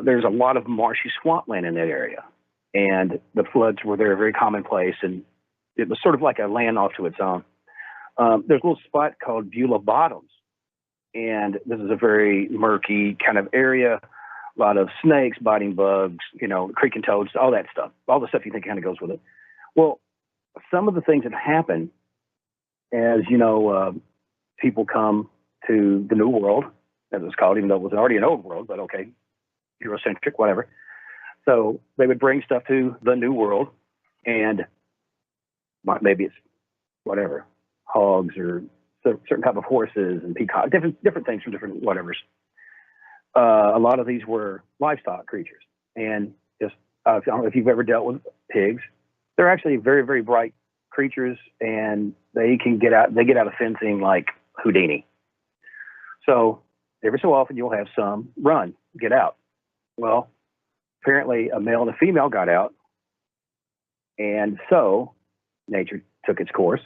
There's a lot of marshy swampland in that area, and the floods were there, very commonplace, and it was sort of like a land off to its own. There's a little spot called Beulah Bottoms, and this is a very murky kind of area. A lot of snakes, biting bugs, creek and toads, all that stuff, all the stuff you think kind of goes with it. Well, some of the things that happen as, people come to the New World, as it's called, even though it was already an old world, but okay, Eurocentric, whatever. So they would bring stuff to the New World, and maybe it's whatever, hogs or certain type of horses and peacocks, different things from different whatevers. A lot of these were livestock creatures, and just I don't know if you've ever dealt with pigs. They're actually very, very bright creatures, and they get out of fencing like Houdini. So every so often you'll have some run, get out. Well, apparently a male and a female got out, and so nature took its course,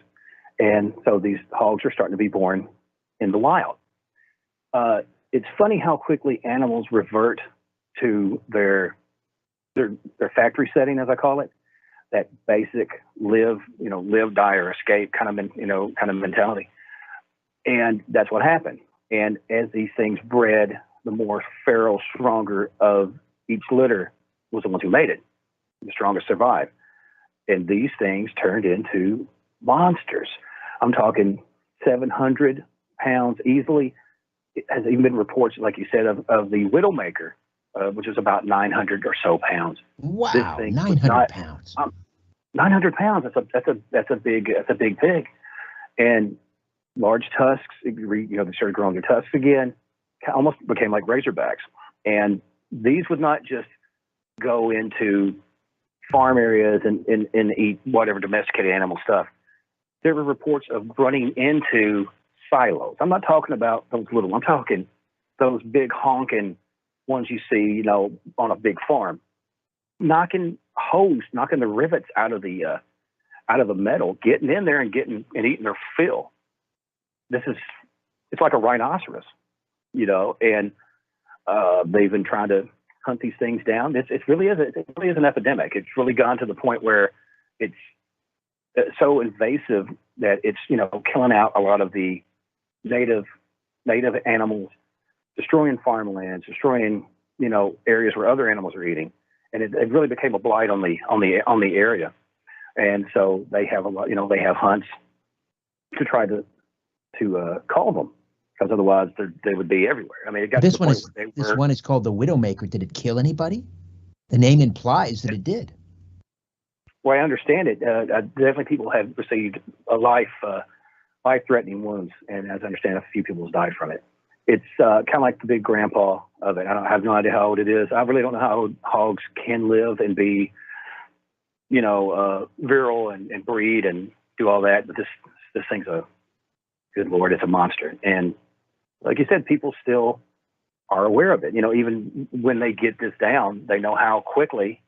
and so these hogs are starting to be born in the wild. It's funny how quickly animals revert to their factory setting, as I call it, that basic live, die or escape kind of mentality. And that's what happened. And as these things bred, the more feral, stronger of each litter was the ones who made it. The strongest survived. And these things turned into monsters. I'm talking 700 pounds easily. It has even been reports, like you said, of the Widowmaker, which is about 900 or so pounds. Wow, This thing 900 pounds. 900 pounds. That's a big pig. And large tusks. They started growing their tusks again. Almost became like razorbacks. And these would not just go into farm areas and eat whatever domesticated animal stuff. There were reports of running into silos. I'm not talking about those little. I'm talking those big honking ones you see, on a big farm, knocking the rivets out of the metal, getting in there and eating their fill. It's like a rhinoceros, and they've been trying to hunt these things down. It really is an epidemic. It's really gone to the point where it's so invasive that it's killing out a lot of the native animals, destroying farmlands, destroying areas where other animals are eating, and it really became a blight on the area. And so they have a lot. They have hunts to try to call them, because otherwise they would be everywhere. I mean, it got This to the one point is where they this were. one is called the Widowmaker. Did it kill anybody? The name implies that it did. Well, I understand it. Definitely, people have received life-threatening wounds, and as I understand, a few people have died from it. It's kind of like the big grandpa of it. I have no idea how old it is. I really don't know how old hogs can live and be, virile and breed and do all that. But this thing's good Lord, it's a monster. And like you said, people still are aware of it. Even when they get this down, they know how quickly,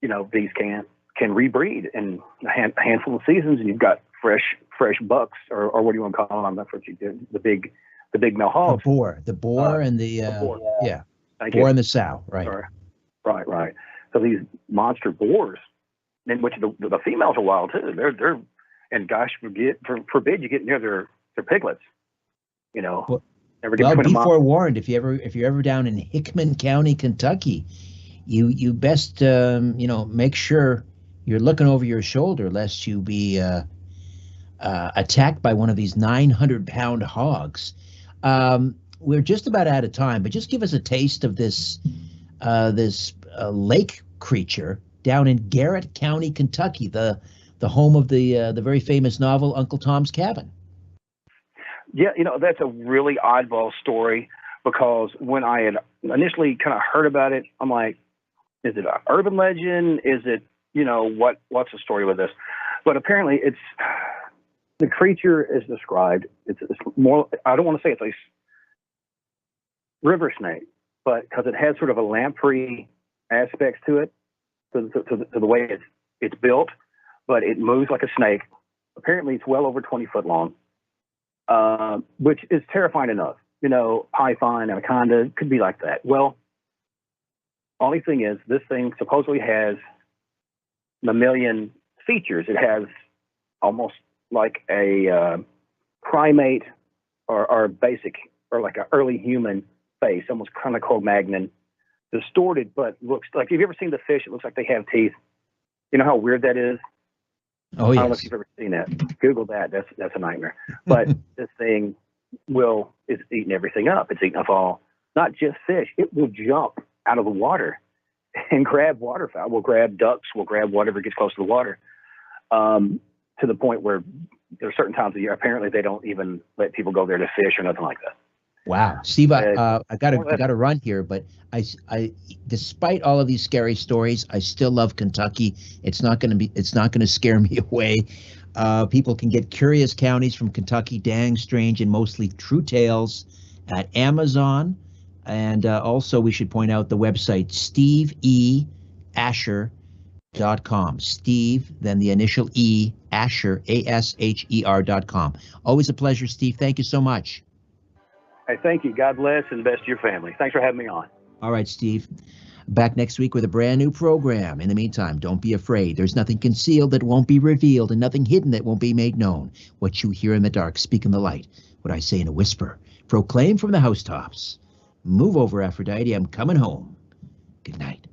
these can rebreed in a handful of seasons, and you've got fresh bucks, or what do you want to call them? That's what you do. The big male hogs. The boar, and the boar. yeah, Thank boar you. and the sow, right? Sorry. Right. So these monster boars, in which the females are wild too. They're and gosh forbid you get near their piglets. Well, Never get well, between be them. forewarned. If you're ever down in Hickman County, Kentucky, you best make sure you're looking over your shoulder, lest you be attacked by one of these 900-pound hogs. We're just about out of time, but just give us a taste of this lake creature down in Garrett County, Kentucky, the home of the very famous novel Uncle Tom's Cabin. Yeah, that's a really oddball story, because when I had initially kind of heard about it, I'm like, is it an urban legend? Is it, what's the story with this? But apparently the creature is described. It's more, I don't want to say it's a river snake, but because it has sort of a lamprey aspects to it, to the way it's built, but it moves like a snake. Apparently it's well over 20 foot long, which is terrifying enough. Python, anaconda could be like that. Well, only thing is, this thing supposedly has mammalian features. It has almost like a primate or basic, or like an early human face, almost kind of Cro-Magnon, distorted, but looks like, have you ever seen the fish? It looks like they have teeth. You know how weird that is? Oh, I don't know yes. if you've ever seen that. Google that. That's a nightmare. But this thing is eating everything up. It's eating up not just fish. It will jump out of the water and grab waterfowl. We'll grab ducks. We'll grab whatever gets close to the water. To the point where there are certain times of the year, apparently they don't even let people go there to fish or nothing like that. Wow, Steve, I got Well, to run here, but despite all of these scary stories, I still love Kentucky. It's not going to scare me away. People can get Curious Counties from Kentucky, Dang Strange and Mostly True Tales at Amazon, and also we should point out the website steveasher.com. Steve, then the initial E, Asher, ASHER.com. Always a pleasure, Steve. Thank you so much. hey, thank you. God bless and best to your family. Thanks for having me on. All right, Steve. Back next week with a brand new program. In the meantime, don't be afraid. There's nothing concealed that won't be revealed and nothing hidden that won't be made known. What you hear in the dark, speak in the light. What I say in a whisper, proclaim from the housetops. Move over, Aphrodite. I'm coming home. Good night.